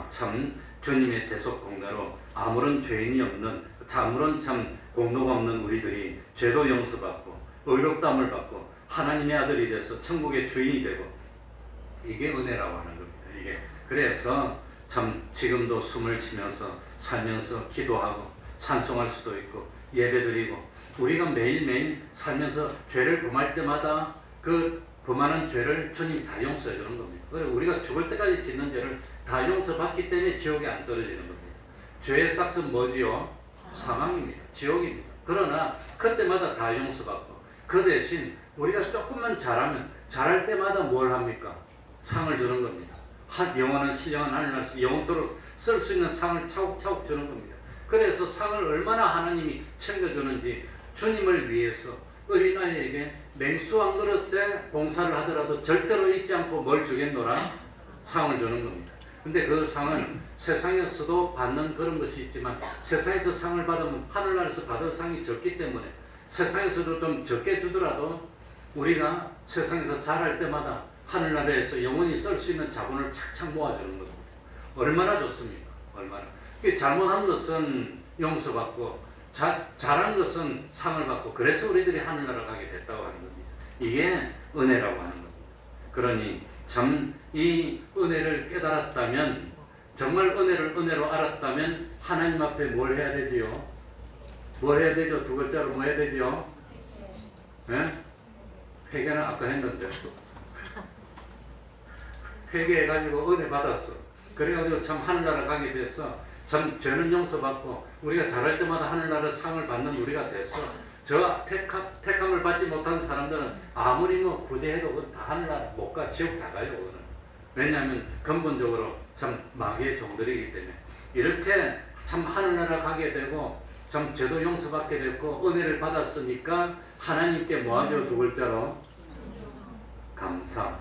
참 주님의 대속 공로로 아무런 죄인이 없는 아무런 참 공로가 없는 우리들이 죄도 용서받고 의롭다함을 받고 하나님의 아들이 돼서 천국의 주인이 되고 이게 은혜라고 하는 겁니다. 이게 그래서 참 지금도 숨을 쉬면서 살면서 기도하고 찬송할 수도 있고 예배드리고 우리가 매일매일 살면서 죄를 범할 때마다 그 범하는 죄를 주님이 다 용서해 주는 겁니다. 그리고 우리가 죽을 때까지 짓는 죄를 다 용서받기 때문에 지옥에 안 떨어지는 겁니다. 죄의 삭은 뭐지요? 사망입니다. 지옥입니다. 그러나 그때마다 다 용서받고 그 대신 우리가 조금만 잘하면 잘할 때마다 뭘 합니까? 상을 주는 겁니다. 영원한 신령한 하늘나라에서 영원토록 쓸 수 있는 상을 차곡차곡 주는 겁니다. 그래서 상을 얼마나 하나님이 챙겨주는지 주님을 위해서 어린아이에게 냉수 한 그릇에 봉사를 하더라도 절대로 잊지 않고 뭘 주겠노라? 상을 주는 겁니다. 근데 그 상은 세상에서도 받는 그런 것이 있지만 세상에서 상을 받으면 하늘나라에서 받을 상이 적기 때문에 세상에서도 좀 적게 주더라도 우리가 세상에서 잘할 때마다 하늘나라에서 영원히 쓸 수 있는 자본을 착착 모아주는 겁니다. 얼마나 좋습니까? 얼마나. 잘못한 것은 용서받고 잘한 것은 상을 받고 그래서 우리들이 하늘나라 가게 됐다고 하는 겁니다. 이게 은혜라고 하는 겁니다. 그러니 참 이 은혜를 깨달았다면 정말 은혜를 은혜로 알았다면 하나님 앞에 뭘 해야 되지요? 뭘 해야 되죠? 두 글자로 뭐 해야 되죠? 네? 회개는 아까 했는데 회개해가지고 은혜 받았어. 그래가지고 참 하늘나라 가게 됐어. 참 죄는 용서받고 우리가 잘할 때마다 하늘나라 상을 받는 우리가 됐어. 저 택함을 받지 못한 사람들은 아무리 뭐 구제해도 다 하늘나라 못 가. 지옥 다 가요. 그거는. 왜냐하면 근본적으로 참 마귀의 종들이기 때문에 이렇게 참 하늘나라 가게 되고 참 죄도 용서받게 됐고 은혜를 받았으니까 하나님께 뭐하죠? 두 글자로 감사.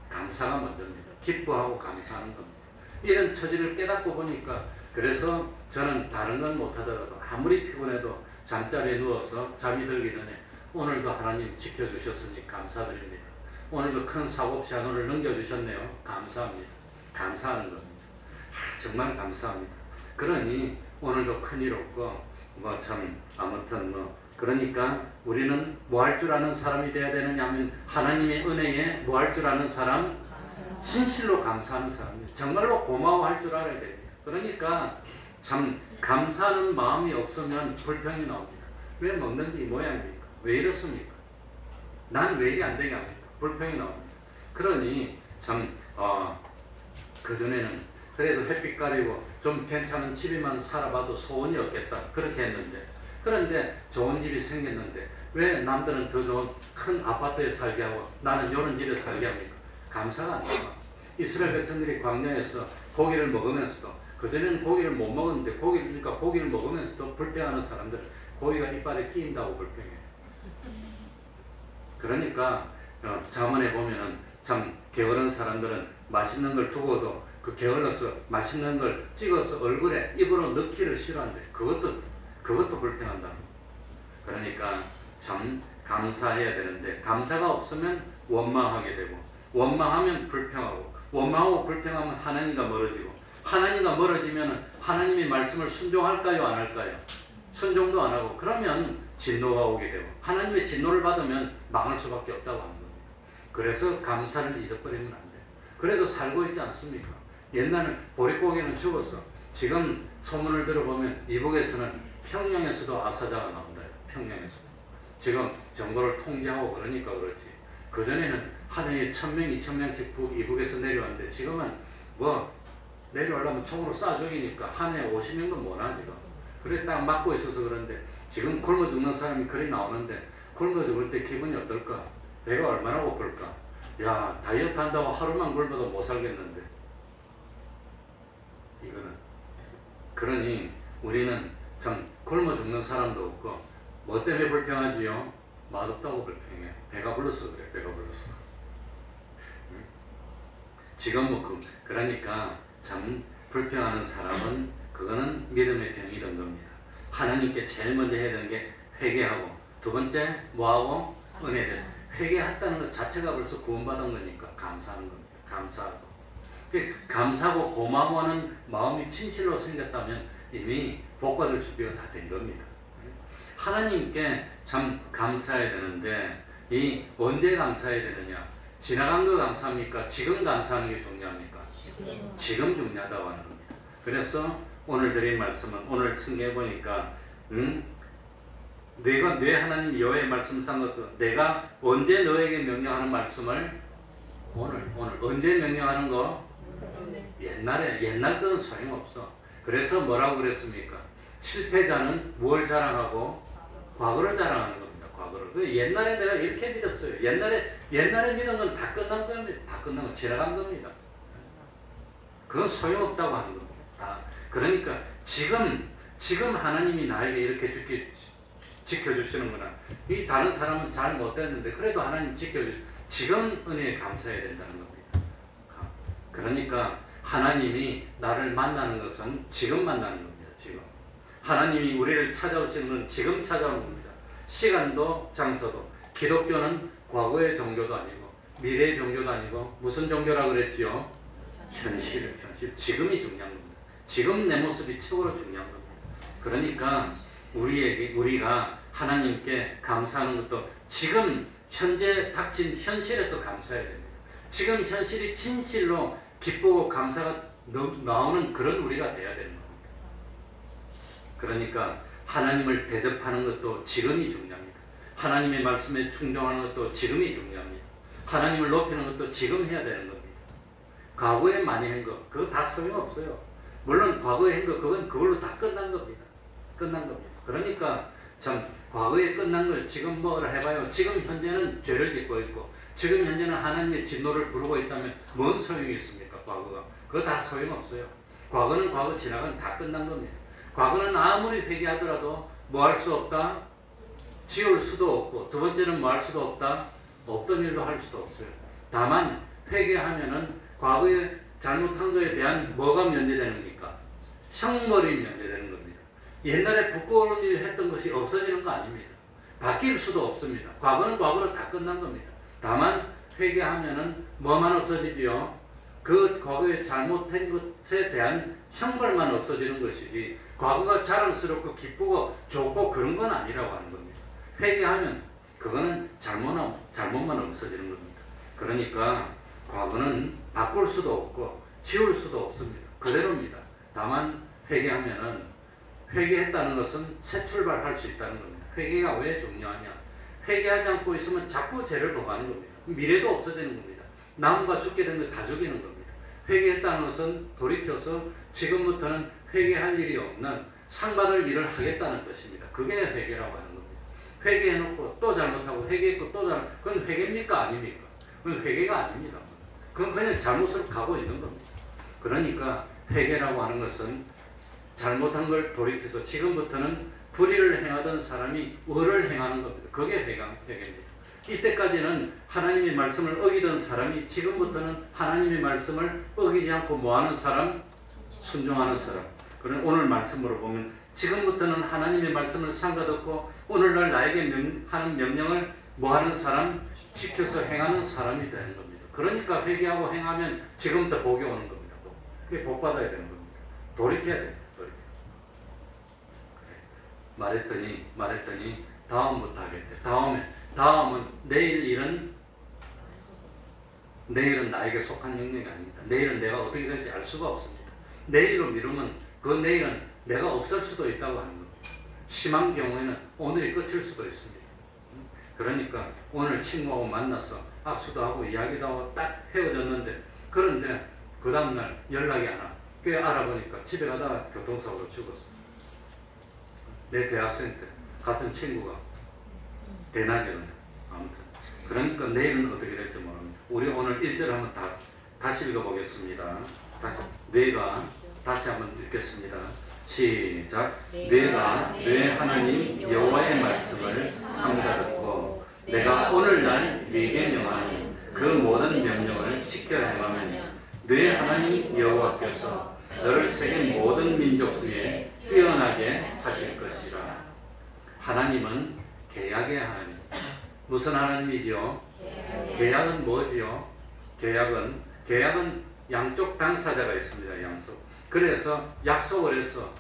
감사가 먼저입니다. 기뻐하고 감사하는 겁니다. 이런 처지를 깨닫고 보니까 그래서 저는 다른 건 못하더라도 아무리 피곤해도 잠자리에 누워서 잠이 들기 전에 오늘도 하나님 지켜주셨으니 감사드립니다. 오늘도 큰 사고 없이 하늘을 넘겨주셨네요. 감사합니다. 감사하는 겁니다. 정말 감사합니다. 그러니 오늘도 큰일 없고 뭐 참 아무튼 뭐 그러니까 우리는 뭐 할 줄 아는 사람이 돼야 되느냐 하면 하나님의 은혜에 뭐 할 줄 아는 사람? 진실로 감사하는 사람입니다. 정말로 고마워할 줄 알아야 됩니다. 그러니까 참 감사하는 마음이 없으면 불평이 나옵니다. 왜 먹는 게 이 모양입니까? 왜 이렇습니까? 난 왜 이리 안 되게 합니까? 불평이 나옵니다. 그러니 참 그전에는 그래도 햇빛 가리고 좀 괜찮은 집에만 살아봐도 소원이 없겠다 그렇게 했는데 그런데 좋은 집이 생겼는데 왜 남들은 더 좋은 큰 아파트에 살게 하고 나는 이런 집에 살게 합니까? 감사가 안 나와. 이스라엘 백성들이 광야에서 고기를 먹으면서도 그전에는 고기를 못 먹었는데 고기를 먹으면서도 불평하는 사람들 고기가 이빨에 끼인다고 불평해. 그러니까 잠언에 보면은 참 게으른 사람들은 맛있는 걸 두고도 그 게을러서 맛있는 걸 찍어서 얼굴에 입으로 넣기를 싫어한대. 그것도 불평한다. 그러니까 참 감사해야 되는데 감사가 없으면 원망하게 되고 원망하면 불평하고 원망하고 불평하면 하나님과 멀어지고 하나님과 멀어지면 하나님의 말씀을 순종할까요? 안 할까요? 순종도 안 하고 그러면 진노가 오게 되고 하나님의 진노를 받으면 망할 수밖에 없다고 하는 겁니다. 그래서 감사를 잊어버리면 안 돼요. 그래도 살고 있지 않습니까? 옛날에 보릿고개는 죽었어. 지금 소문을 들어보면 이북에서는 평양에서도 아사자가 나온다. 평양에서도. 지금 정부를 통제하고 그러니까 그렇지. 그전에는 한 해에 1000명, 2000명씩 이북에서 내려왔는데 지금은 뭐 내려오려면 총으로 쏴 죽이니까 한 해에 50명도 못 와 지금. 그래 딱 맞고 있어서 그런데 지금 굶어 죽는 사람이 그리 나오는데 굶어 죽을 때 기분이 어떨까? 배가 얼마나 고플까? 야 다이어트 한다고 하루만 굶어도 못 살겠는데 이거는 그러니 우리는 참 굶어 죽는 사람도 없고 뭐 때문에 불평하지요? 맛없다고 불평해. 배가 불러서 그래. 배가 불러서. 응? 지금 뭐 그러니까 참 불평하는 사람은 그거는 믿음의 병이던 겁니다. 하나님께 제일 먼저 해야 되는 게 회개하고 두 번째 뭐하고? 은혜를. 회개했다는 것 자체가 벌써 구원받은 거니까 감사하는 겁니다. 감사하고. 감사하고 고마워하는 마음이 진실로 생겼다면 이미 복받을 준비가 다 된 겁니다. 하나님께 참 감사해야 되는데 이 언제 감사해야 되느냐? 지나간 거 감사합니까? 지금 감사하는 게 중요합니까? 지금 중요하다고 하는 겁니다. 그래서 오늘 드린 말씀은 오늘 승계해 보니까 내가 내 하나님 여호와의 말씀 산 것도 내가 언제 너에게 명령하는 말씀을 오늘 언제 명령하는 거? 옛날 거는 소용없어. 그래서 뭐라고 그랬습니까? 실패자는 뭘 자랑하고? 과거를 자랑하는 겁니다. 과거를. 그 옛날에 내가 이렇게 믿었어요. 옛날에 믿은 건 다 끝난 겁니다. 다 끝난 건 지나간 겁니다. 그건 소용없다고 하는 겁니다. 그러니까 지금 하나님이 나에게 이렇게 지켜주시는구나. 이 다른 사람은 잘 못됐는데 그래도 하나님 지금 은혜에 감사해야 된다는 겁니다. 그러니까 하나님이 나를 만나는 것은 지금 만나는 겁니다. 지금 하나님이 우리를 찾아오시는 건 지금 찾아오는 겁니다. 시간도 장소도. 기독교는 과거의 종교도 아니고 미래의 종교도 아니고 무슨 종교라 그랬지요? 현실. 지금이 중요한 겁니다. 지금 내 모습이 최고로 중요한 겁니다. 그러니까 우리가 하나님께 감사하는 것도 지금 현재 닥친 현실에서 감사해야 됩니다. 지금 현실이 진실로 기쁘고 감사가 나오는 그런 우리가 돼야 되는 겁니다. 그러니까 하나님을 대접하는 것도 지금이 중요합니다. 하나님의 말씀에 충정하는 것도 지금이 중요합니다. 하나님을 높이는 것도 지금 해야 되는 겁니다. 과거에 많이 한 것, 그거 다 소용없어요. 물론 과거에 한 것, 그걸로 다 끝난 겁니다. 끝난 겁니다. 그러니까 참 과거에 끝난 걸 지금 뭐라 해봐요. 지금 현재는 죄를 짓고 있고 지금 현재는 하나님의 진노를 부르고 있다면 뭔 소용이 있습니까? 과거가. 그거 다 소용없어요. 과거는 과거 지나간 다 끝난 겁니다. 과거는 아무리 회개하더라도 뭐 할 수 없다? 지울 수도 없고 두 번째는 뭐 할 수도 없다? 없던 일로 할 수도 없어요. 다만 회개하면은 과거에 잘못한 것에 대한 뭐가 면제되는 겁니까? 형벌이 면제되는 겁니다. 옛날에 부끄러운 일을 했던 것이 없어지는 거 아닙니다. 바뀔 수도 없습니다. 과거는 과거로 다 끝난 겁니다. 다만 회개하면은 뭐만 없어지지요? 그 과거에 잘못한 것에 대한 형벌만 없어지는 것이지 과거가 자랑스럽고 기쁘고 좋고 그런 건 아니라고 하는 겁니다. 회개하면 그거는 잘못만 없어지는 겁니다. 그러니까 과거는 바꿀 수도 없고 지울 수도 없습니다. 그대로입니다. 다만 회개했다는 것은 새 출발할 수 있다는 겁니다. 회개가 왜 중요하냐? 회개하지 않고 있으면 자꾸 죄를 범하는 겁니다. 미래도 없어지는 겁니다. 남과 죽게 된 거 다 죽이는 겁니다. 회개했다는 것은 돌이켜서 지금부터는 회개할 일이 없는 상받을 일을 하겠다는 뜻입니다. 그게 회개라고 하는 겁니다. 회개해놓고 또 잘못하고 회개했고 또 그건 회개입니까? 아닙니까? 그건 회개가 아닙니다. 그건 그냥 잘못을 가고 있는 겁니다. 그러니까 회개라고 하는 것은 잘못한 걸 돌이켜서 지금부터는 불의를 행하던 사람이 의를 행하는 겁니다. 그게 회개입니다. 이때까지는 하나님의 말씀을 어기던 사람이 지금부터는 하나님의 말씀을 어기지 않고 뭐하는 사람? 순종하는 사람. 그런 오늘 말씀으로 보면 지금부터는 하나님의 말씀을 상가듣고 오늘날 나에게 하는 명령을 뭐하는 사람? 지켜서 행하는 사람이 되는 겁니다. 그러니까 회개하고 행하면 지금부터 복이 오는 겁니다. 그게 복 받아야 되는 겁니다. 돌이켜야 됩니다. 말했더니 다음부터 하겠대. 다음은 내일은 나에게 속한 영역이 아닙니다. 내일은 내가 어떻게 될지 알 수가 없습니다. 내일로 미루면 그 내일은 내가 없을 수도 있다고 하는 겁니다. 심한 경우에는 오늘이 끝일 수도 있습니다. 그러니까 오늘 친구하고 만나서 악수도 하고 이야기도 하고 딱 헤어졌는데 그런데 그 다음날 연락이 안 와. 꽤 알아보니까 집에 가다가 교통사고로 죽었어. 내 대학생 때 같은 친구가 대낮이거든요. 아무튼 그러니까 내일은 어떻게 될지 모릅니다. 우리 오늘 1절 한번 다시 읽어보겠습니다. 뇌가 다시 한번 읽겠습니다. 시작. 뇌가 내 하나님 여호와의 말씀을 삼가듣고 내가 오늘날 네게 명하는 그 모든 명령을 지켜 행하면 내 하나님 여호와께서 너를 세계 모든 민족 위에 뛰어나게 하실 것이라. 하나님은 계약의 하나님. 무슨 하나님이지요? 계약은 뭐지요? 계약은 양쪽 당사자가 있습니다. 양쪽. 그래서 약속을 해서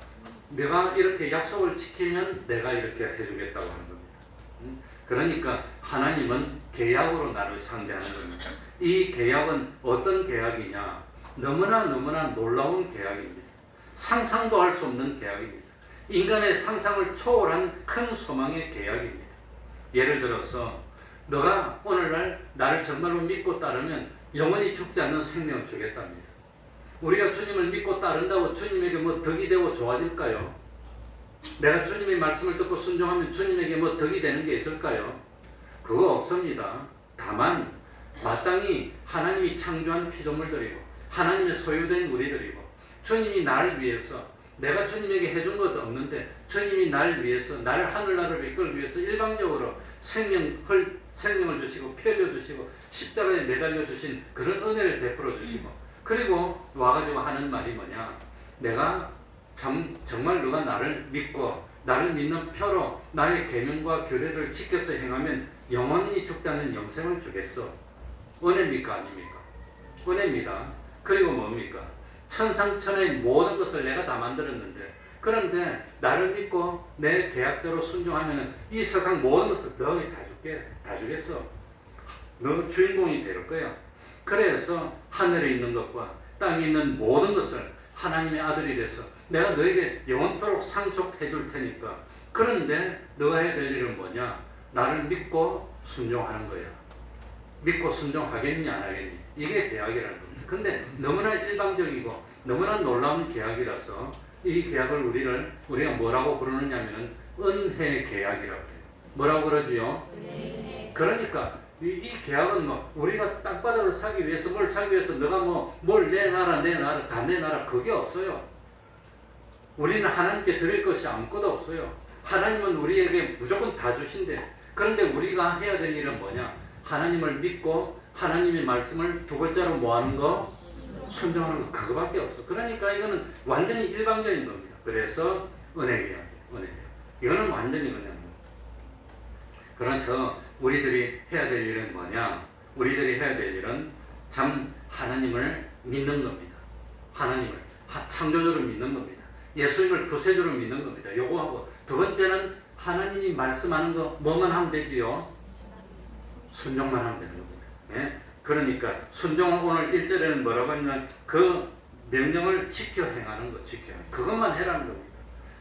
내가 이렇게 약속을 지키면 내가 이렇게 해주겠다고 하는 겁니다. 그러니까 하나님은 계약으로 나를 상대하는 겁니다. 이 계약은 어떤 계약이냐? 너무나 놀라운 계약입니다. 상상도 할 수 없는 계약입니다. 인간의 상상을 초월한 큰 소망의 계약입니다. 예를 들어서 너가 오늘날 나를 정말로 믿고 따르면 영원히 죽지 않는 생명을 주겠답니다. 우리가 주님을 믿고 따른다고 주님에게 뭐 덕이 되고 좋아질까요? 내가 주님의 말씀을 듣고 순종하면 주님에게 뭐 덕이 되는 게 있을까요? 그거 없습니다. 다만 마땅히 하나님이 창조한 피조물들이고 하나님의 소유된 우리들이고 주님이 나를 위해서 내가 주님에게 해준 것도 없는데 주님이 나를 위해서 나를 하늘나라를 이끌기 위해서 일방적으로 생명을 주시고 피 흘려 주시고 십자가에 매달려 주신 그런 은혜를 베풀어 주시고 그리고 와가지고 하는 말이 뭐냐, 내가 정말 너가 나를 믿고 나를 믿는 표로 나의 계명과 규례를 지켜서 행하면 영원히 죽지 않는 영생을 주겠어. 은혜입니까 아닙니까? 은혜입니다. 그리고 뭡니까? 천상천의 모든 것을 내가 다 만들었는데 그런데 나를 믿고 내 계약대로 순종하면 이 세상 모든 것을 너희 다 주겠어. 너 주인공이 될 거야. 그래서 하늘에 있는 것과 땅에 있는 모든 것을 하나님의 아들이 돼서 내가 너에게 영원토록 상속해 줄 테니까. 그런데 너가 해야 될 일은 뭐냐? 나를 믿고 순종하는 거야. 믿고 순종하겠니 안 하겠니? 이게 계약이라는 겁니다. 근데 너무나 일방적이고 너무나 놀라운 계약이라서 이 계약을 우리가 뭐라고 부르느냐면은 은혜 계약이라고 해요. 뭐라고 그러지요? 그러니까 이 계약은 뭐 우리가 땅바닥을 사기 위해서 뭘 사기 위해서 너가 뭘 내놔라 다 내놔라 그게 없어요. 우리는 하나님께 드릴 것이 아무것도 없어요. 하나님은 우리에게 무조건 다 주신대. 그런데 우리가 해야 될 일은 뭐냐? 하나님을 믿고 하나님의 말씀을 두 글자로 뭐하는 거? 순종하는 거. 그거밖에 없어. 그러니까 이거는 완전히 일방적인 겁니다. 그래서 은혜 계약이에요. 은혜 계약. 이거는 완전히 그냥 그래서 우리들이 해야 될 일은 뭐냐? 우리들이 해야 될 일은 참 하나님을 믿는 겁니다. 하나님을 창조주로 믿는 겁니다. 예수님을 구세주로 믿는 겁니다. 요거하고 두 번째는 하나님이 말씀하는 거 뭐만 하면 되지요? 순종만 하면 되는 겁니다. 예? 그러니까 순종을 오늘 1절에는 뭐라고 하냐면 그 명령을 지켜 행하는 거, 그것만 해라는 겁니다.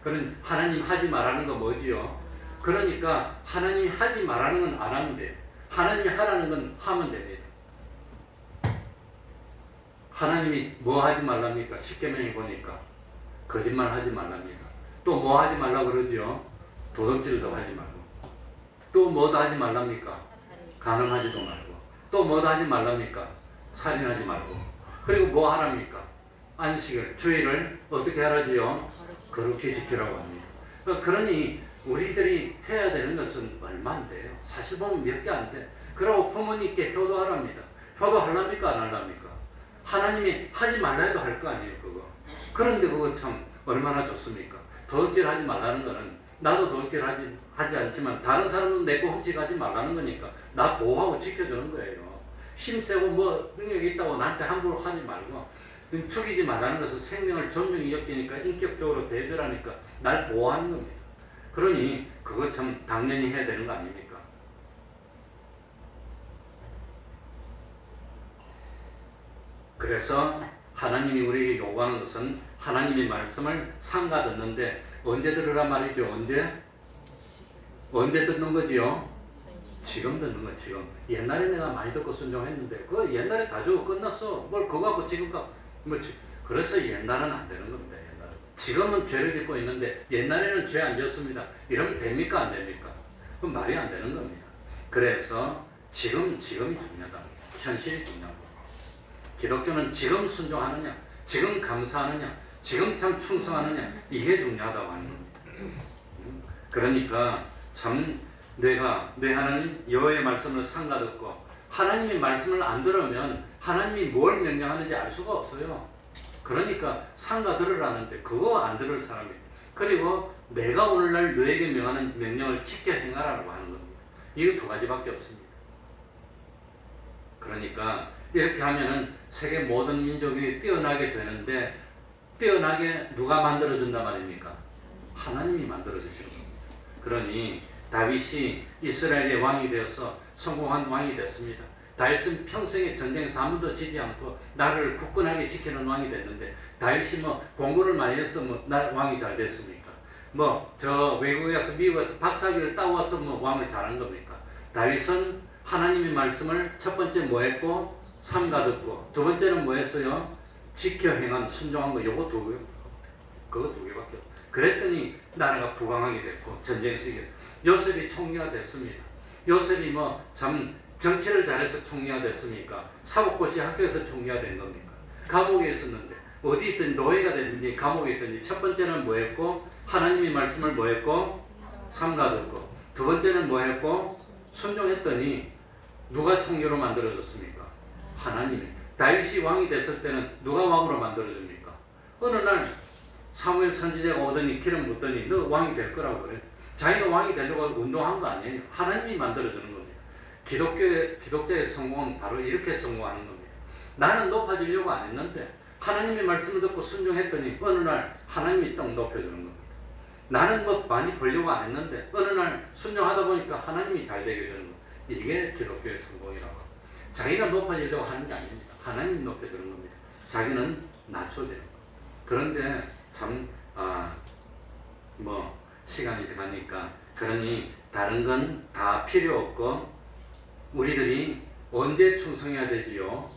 그런 하나님 하지 말라는 거 뭐지요? 그러니까 하나님이 하지 말라는 건 안 하면 돼요. 하나님이 하라는 건 하면 됩니다. 하나님이 뭐 하지 말랍니까? 십계명에 보니까 거짓말 하지 말랍니다. 또 뭐 하지 말라 그러지요? 도둑질도 하지 말고. 또 뭐도 하지 말랍니까? 간음하지도 말고. 또 뭐도 하지 말랍니까? 살인하지 말고. 그리고 뭐 하랍니까? 안식일, 주일을 어떻게 하라지요? 거룩히 지키라고 합니다. 그러니 우리들이 해야 되는 것은 얼마 안 돼요. 사실 보면 몇 개 안 돼. 그러고 부모님께 효도하랍니다. 효도하랍니까? 안 하랍니까? 하나님이 하지 말라 해도 할 거 아니에요, 그거. 그런데 그거 참 얼마나 좋습니까? 도둑질 하지 말라는 거는 나도 도둑질 하지 않지만 다른 사람은 내 거 훔치가지 말라는 거니까 나 보호하고 지켜주는 거예요. 힘세고 뭐 능력이 있다고 나한테 함부로 하지 말고 죽이지 말라는 것은 생명을 존중히 여기니까 인격적으로 대조라니까 날 보호하는 겁니다. 그러니 그거 참 당연히 해야 되는 거 아닙니까? 그래서 하나님이 우리에게 요구하는 것은 하나님의 말씀을 삼가 듣는데 언제 들으란 말이죠? 언제 듣는 거지요? 지금 듣는 거 지금. 옛날에 내가 많이 듣고 순종했는데 그거 옛날에 다 주고 끝났어. 뭘 그거 갖고 지금 그래서 옛날은 안 되는 겁니다. 옛날은. 지금은 죄를 짓고 있는데 옛날에는 죄 안 지었습니다. 이러면 됩니까 안 됩니까? 그건 말이 안 되는 겁니다. 그래서 지금이 중요하다. 현실이 중요하다. 기독교는 지금 순종하느냐, 지금 감사하느냐, 지금 참 충성하느냐 이게 중요하다고 하는 겁니다. 그러니까 참 내 하나님 여호와의 말씀을 삼가 듣고 하나님의 말씀을 안 들으면 하나님이 뭘 명령하는지 알 수가 없어요. 그러니까 삼가 들으라는데 그거 안 들을 사람이 그리고 내가 오늘날 너에게 명하는 명령을 지켜 행하라고 하는 겁니다. 이거 두 가지밖에 없습니다. 그러니까 이렇게 하면은 세계 모든 민족이 뛰어나게 되는데 뛰어나게 누가 만들어준단 말입니까? 하나님이 만들어주시는 겁니다. 그러니 다윗이 이스라엘의 왕이 되어서 성공한 왕이 됐습니다. 다윗은 평생에 전쟁에서 한 번도 지지 않고 나라를 굳건하게 지키는 왕이 됐는데 다윗이 공부를 많이 해서 왕이 잘 됐습니까? 저 외국에 가서 미국에서 박사학위를 따와서 왕을 잘한 겁니까? 다윗은 하나님의 말씀을 첫 번째 뭐 했고? 삼가 듣고 두 번째는 뭐 했어요? 지켜 행한 순종한 거 요거 그거 두 개밖에 없어요. 그랬더니 나라가 부강하게 됐고 전쟁에서 이겼. 요셉이 총리가 됐습니다. 요셉이 뭐 참 정치를 잘해서 총리가 됐습니까? 사법고시 학교에서 총리가 된 겁니까? 감옥에 있었는데 어디 있든 노예가 됐든지 감옥에 있든지 첫 번째는 뭐 했고 하나님의 말씀을 뭐 했고 삼가듣고 두 번째는 뭐 했고 순종했더니 누가 총리로 만들어졌습니까? 하나님이. 다윗이 왕이 됐을 때는 누가 왕으로 만들어줍니까? 어느 날 사무엘 선지자가 오더니 기름 붓더니 너 왕이 될 거라고 그래. 자기가 왕이 되려고 운동한 거 아니에요. 하나님이 만들어주는 겁니다. 기독자의 성공은 바로 이렇게 성공하는 겁니다. 나는 높아지려고 안 했는데 하나님의 말씀을 듣고 순종했더니 어느 날 하나님이 딱 높여주는 겁니다. 나는 뭐 많이 벌려고 안 했는데 어느 날 순종하다 보니까 하나님이 잘 되게 해주는 겁니다. 이게 기독교의 성공이라고. 자기가 높아지려고 하는 게 아닙니다. 하나님이 높여주는 겁니다. 자기는 낮춰져요. 그런데 참 뭐 시간이 지나니까 그러니 다른 건 다 필요 없고 우리들이 언제 충성해야 되지요?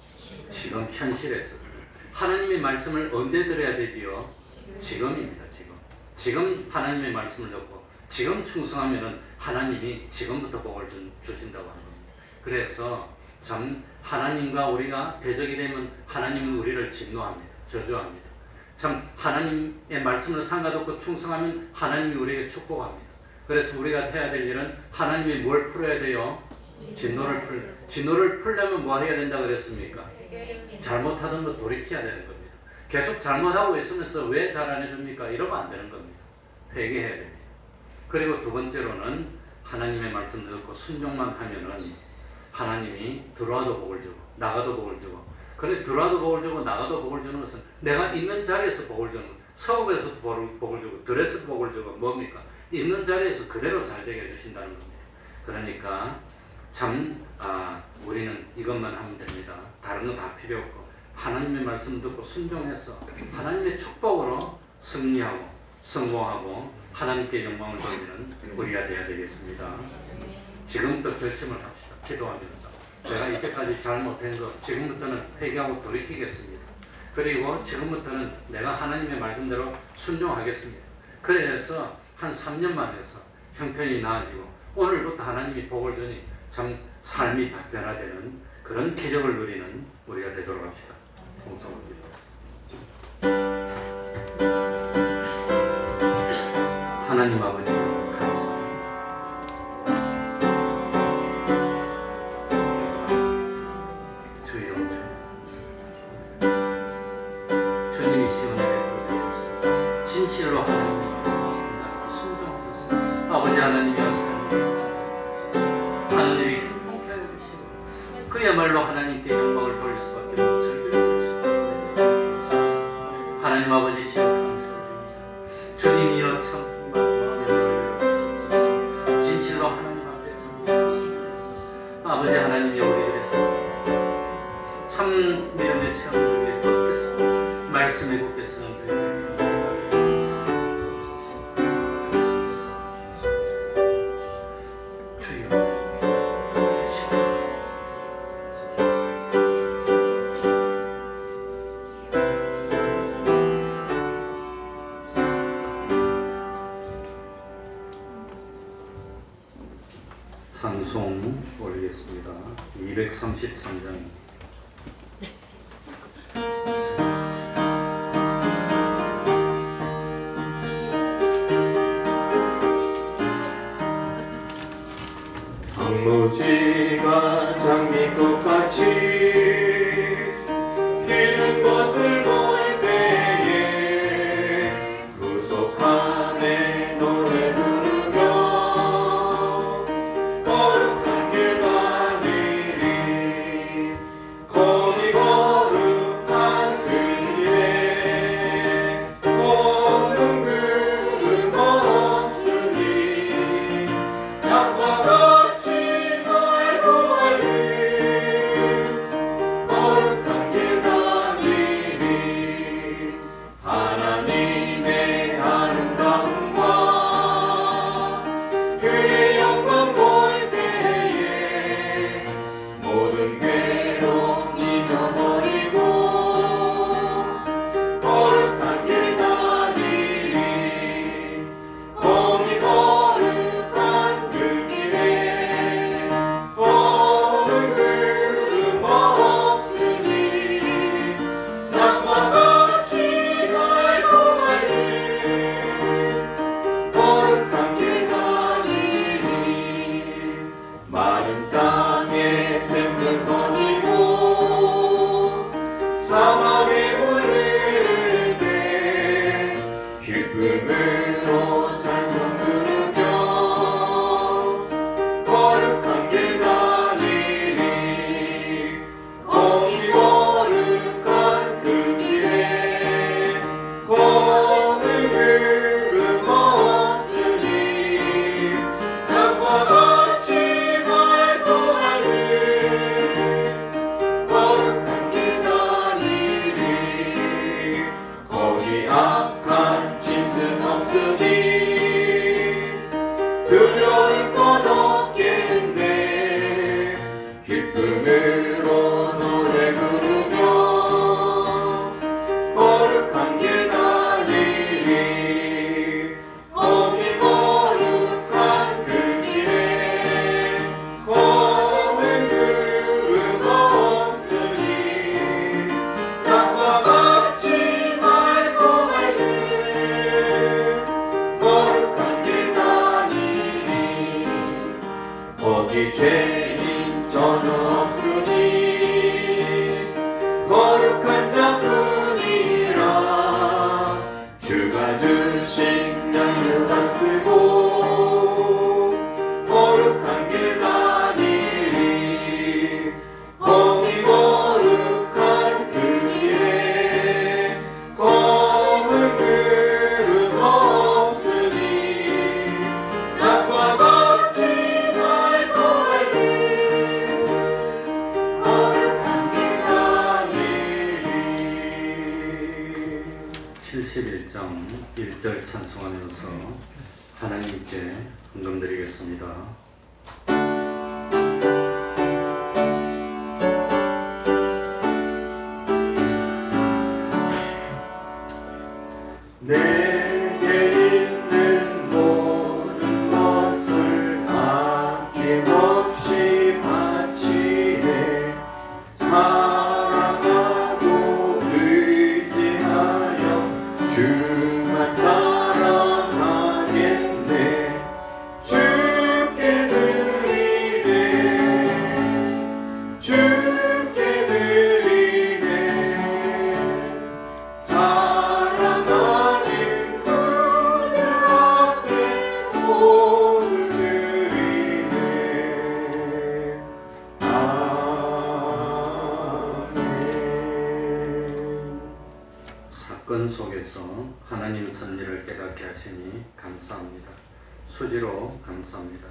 지금 현실에서. 하나님의 말씀을 언제 들어야 되지요? 지금입니다. 지금 하나님의 말씀을 듣고 지금 충성하면은 하나님이 지금부터 복을 주신다고 하는 겁니다. 그래서 참 하나님과 우리가 대적이 되면 하나님은 우리를 진노합니다. 저주합니다. 참 하나님의 말씀을 삼가듣고 충성하면 하나님이 우리에게 축복합니다. 그래서 우리가 해야 될 일은 하나님이 뭘 풀어야 돼요? 진노를 풀려면 뭐 해야 된다 그랬습니까? 잘못하던 거 돌이켜야 되는 겁니다. 계속 잘못하고 있으면서 왜 잘 안 해줍니까? 이러면 안 되는 겁니다. 회개해야 됩니다. 그리고 두 번째로는 하나님의 말씀 듣고 순종만 하면은 하나님이 들어와도 복을 주고 나가도 복을 주고. 그래 들어와도 복을 주고 나가도 복을 주는 것은 내가 있는 자리에서 복을 주는 것. 서울에서 복을 주고 들에서 복을 주고 뭡니까? 있는 자리에서 그대로 잘 되게 해주신다는 겁니다. 그러니까 참 우리는 이것만 하면 됩니다. 다른 거 다 필요 없고 하나님의 말씀 듣고 순종해서 하나님의 축복으로 승리하고 성공하고 하나님께 영광을 돌리는 우리가 되어야 되겠습니다. 지금부터 결심을 합시다. 기도하면서 내가 이때까지 잘못한 거 지금부터는 회개하고 돌이키겠습니다. 그리고 지금부터는 내가 하나님의 말씀대로 순종하겠습니다. 그래서 한 3년만 해서 형편이 나아지고 오늘부터 하나님이 복을 주니 참 삶이 변화되는 그런 기적을 누리는 우리가 되도록 합시다. 동성입니다. 하나님 아버지 감사합니다. 주 이름 주님이 시온에 도전하셔서 진실로 하나님의 말씀을 순종하면서 아버지 하나님이여 하는 일이 행복하게 해주시고 그야말로 하나님께 영광을 돌릴 수밖에 없는 절대로 하나님 아버지 시온 감사드립니다. 주님이여 참 진실로 하나님 앞에 참 아버지 하나님이 우리들의 참 믿음의 체험을 굳게 말씀에 굳게 서는 저희들 주여 찬송 올리겠습니다. 233장 단무지가 장미꽃같이 피는 것을 볼 때에 구속함에 노래 부르며 거룩한 길 가리니 거기 거룩한 그 길에 없는 그름 없으니 양과 같이 두려울 것 없겠네. 기쁨으로 노래 부르며 거룩한 길 가리리. 거기 거룩한 그 길에 검은 구름 없으니 땅과 같이 맑고 맑은 거룩한 길 가리리. 거기 죄인 전혀 없으니 거룩한 자뿐이라. 주가 주신 양육안 쓰고 거룩한 길 가리리. 거기 거룩한 그 길에 검은 구름 없으니 낮과 같이 맑고 맑은 거룩한 길 가리리. 71장 1절 찬송하면서 하나님께 헌금드리겠습니다. 내게 있는 모든 것을 아낌없이 바치네. 사랑하고 의지하여 주만 따라가겠네. 주께 드리네. 주께 드리네. 사랑하는 그들 앞에 몸을 드리네. 아멘. 사건 속에서 하나님 섭리를 깨닫게 하시니 감사합니다. 수지로 감사합니다.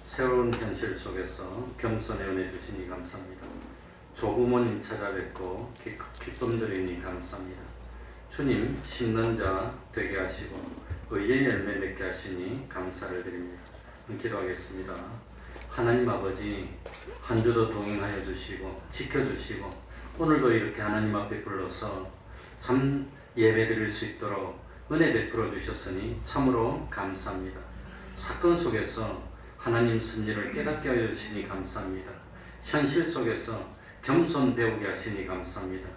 새로운 현실 속에서 겸손의 은혜 주시니 감사합니다. 조부모님 찾아뵙고 기쁨 드리니 감사합니다. 주님 심는 자 되게 하시고 의의 열매 맺게 하시니 감사를 드립니다. 기도하겠습니다. 하나님 아버지 한 주도 동행하여 주시고 지켜주시고 오늘도 이렇게 하나님 앞에 불러서 참 예배 드릴 수 있도록 은혜 베풀어 주셨으니 참으로 감사합니다. 사건 속에서 하나님 섭리를 깨닫게 하여 주시니 감사합니다. 현실 속에서 겸손 배우게 하시니 감사합니다.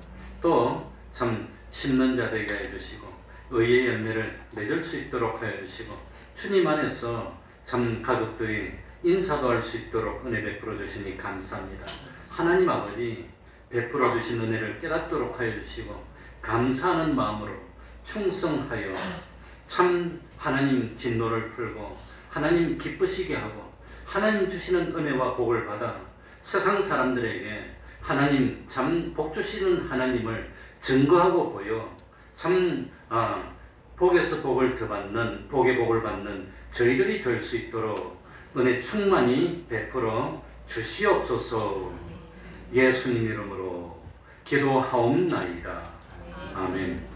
또 참 심는 자 되게 해 주시고 의의 열매를 맺을 수 있도록 하여 주시고 주님 안에서 참 가족들이 인사도 할 수 있도록 은혜 베풀어 주시니 감사합니다. 하나님 아버지 베풀어 주신 은혜를 깨닫도록 하여 주시고 감사하는 마음으로 충성하여 참 하나님 진노를 풀고 하나님 기쁘시게 하고 하나님 주시는 은혜와 복을 받아 세상 사람들에게 하나님 참 복 주시는 하나님을 증거하고 보여 참 복에서 복을 더 받는 복의 복을 받는 저희들이 될 수 있도록 은혜 충만히 베풀어 주시옵소서. 예수님 이름으로 기도하옵나이다. 아멘.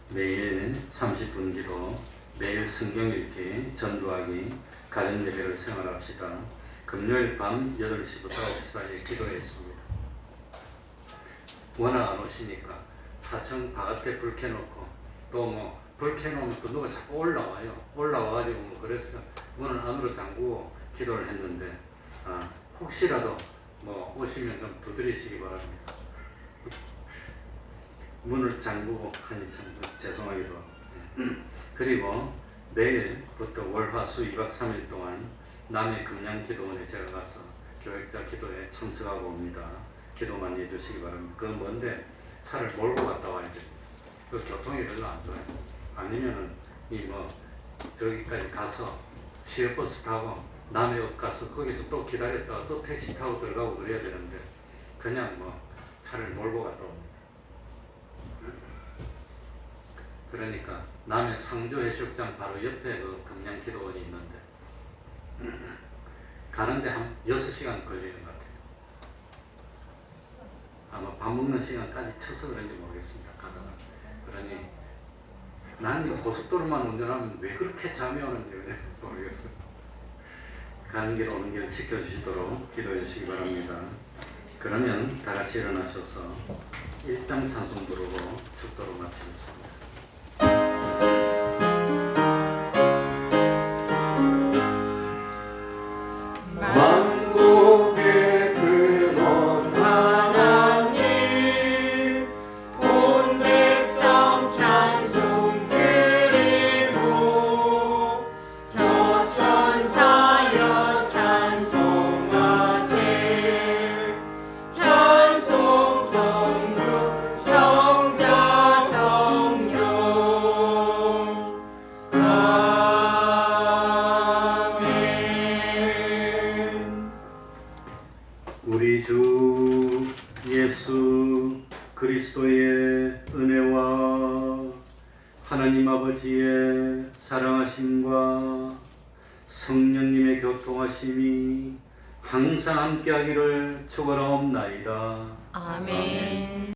매일 30분 기도, 매일 성경 읽기, 전도하기, 가정 예배를 생활합시다. 금요일 밤 8시부터 9시 사이에 기도했습니다. 워낙 안 오시니까 4층 바깥에 불 켜놓고 또 불 켜놓으면 또 누가 자꾸 올라와가지고 그래서 문을 안으로 잠그고 기도를 했는데 혹시라도 오시면 좀 두드리시기 바랍니다. 문을 잠그고 하니 참 죄송하기도 하고. 그리고 내일부터 월화수 2박 3일 동안 남해 금양기도원에 제가 가서 교역자 기도에 참석하고 옵니다. 기도 많이 해주시기 바랍니다. 그건 뭔데 차를 몰고 갔다 와야 돼요. 그 교통이 별로 안 좋아요. 아니면은 저기까지 가서 시외버스 타고 남해역 가서 거기서 또 기다렸다가 또 택시 타고 들어가고 그래야 되는데 그냥 차를 몰고 갔다 옵니다. 그러니까 남해 상주해수욕장 바로 옆에 그 금양기도원이 있는데 가는데 한 6시간 걸리는 것 같아요. 밥 먹는 시간까지 쳐서 그런지 모르겠습니다. 가다가 그러니 난 고속도로만 운전하면 왜 그렇게 잠이 오는지 모르겠어요. 가는 길 오는 길 지켜주시도록 기도해 주시기 바랍니다. 그러면 다 같이 일어나셔서 1장 찬송 부르고 축도로 마치겠습니다. 만국의 근원 하나님 온 백성 찬송 드리고 저 천사여 찬송하세 찬송 성부 성자 성령 아멘. 우리 주 예수 그리스도의 은혜와 하나님 아버지의 사랑하심과 성령님의 교통하심이 항상 함께하기를 축원하옵나이다. 아멘.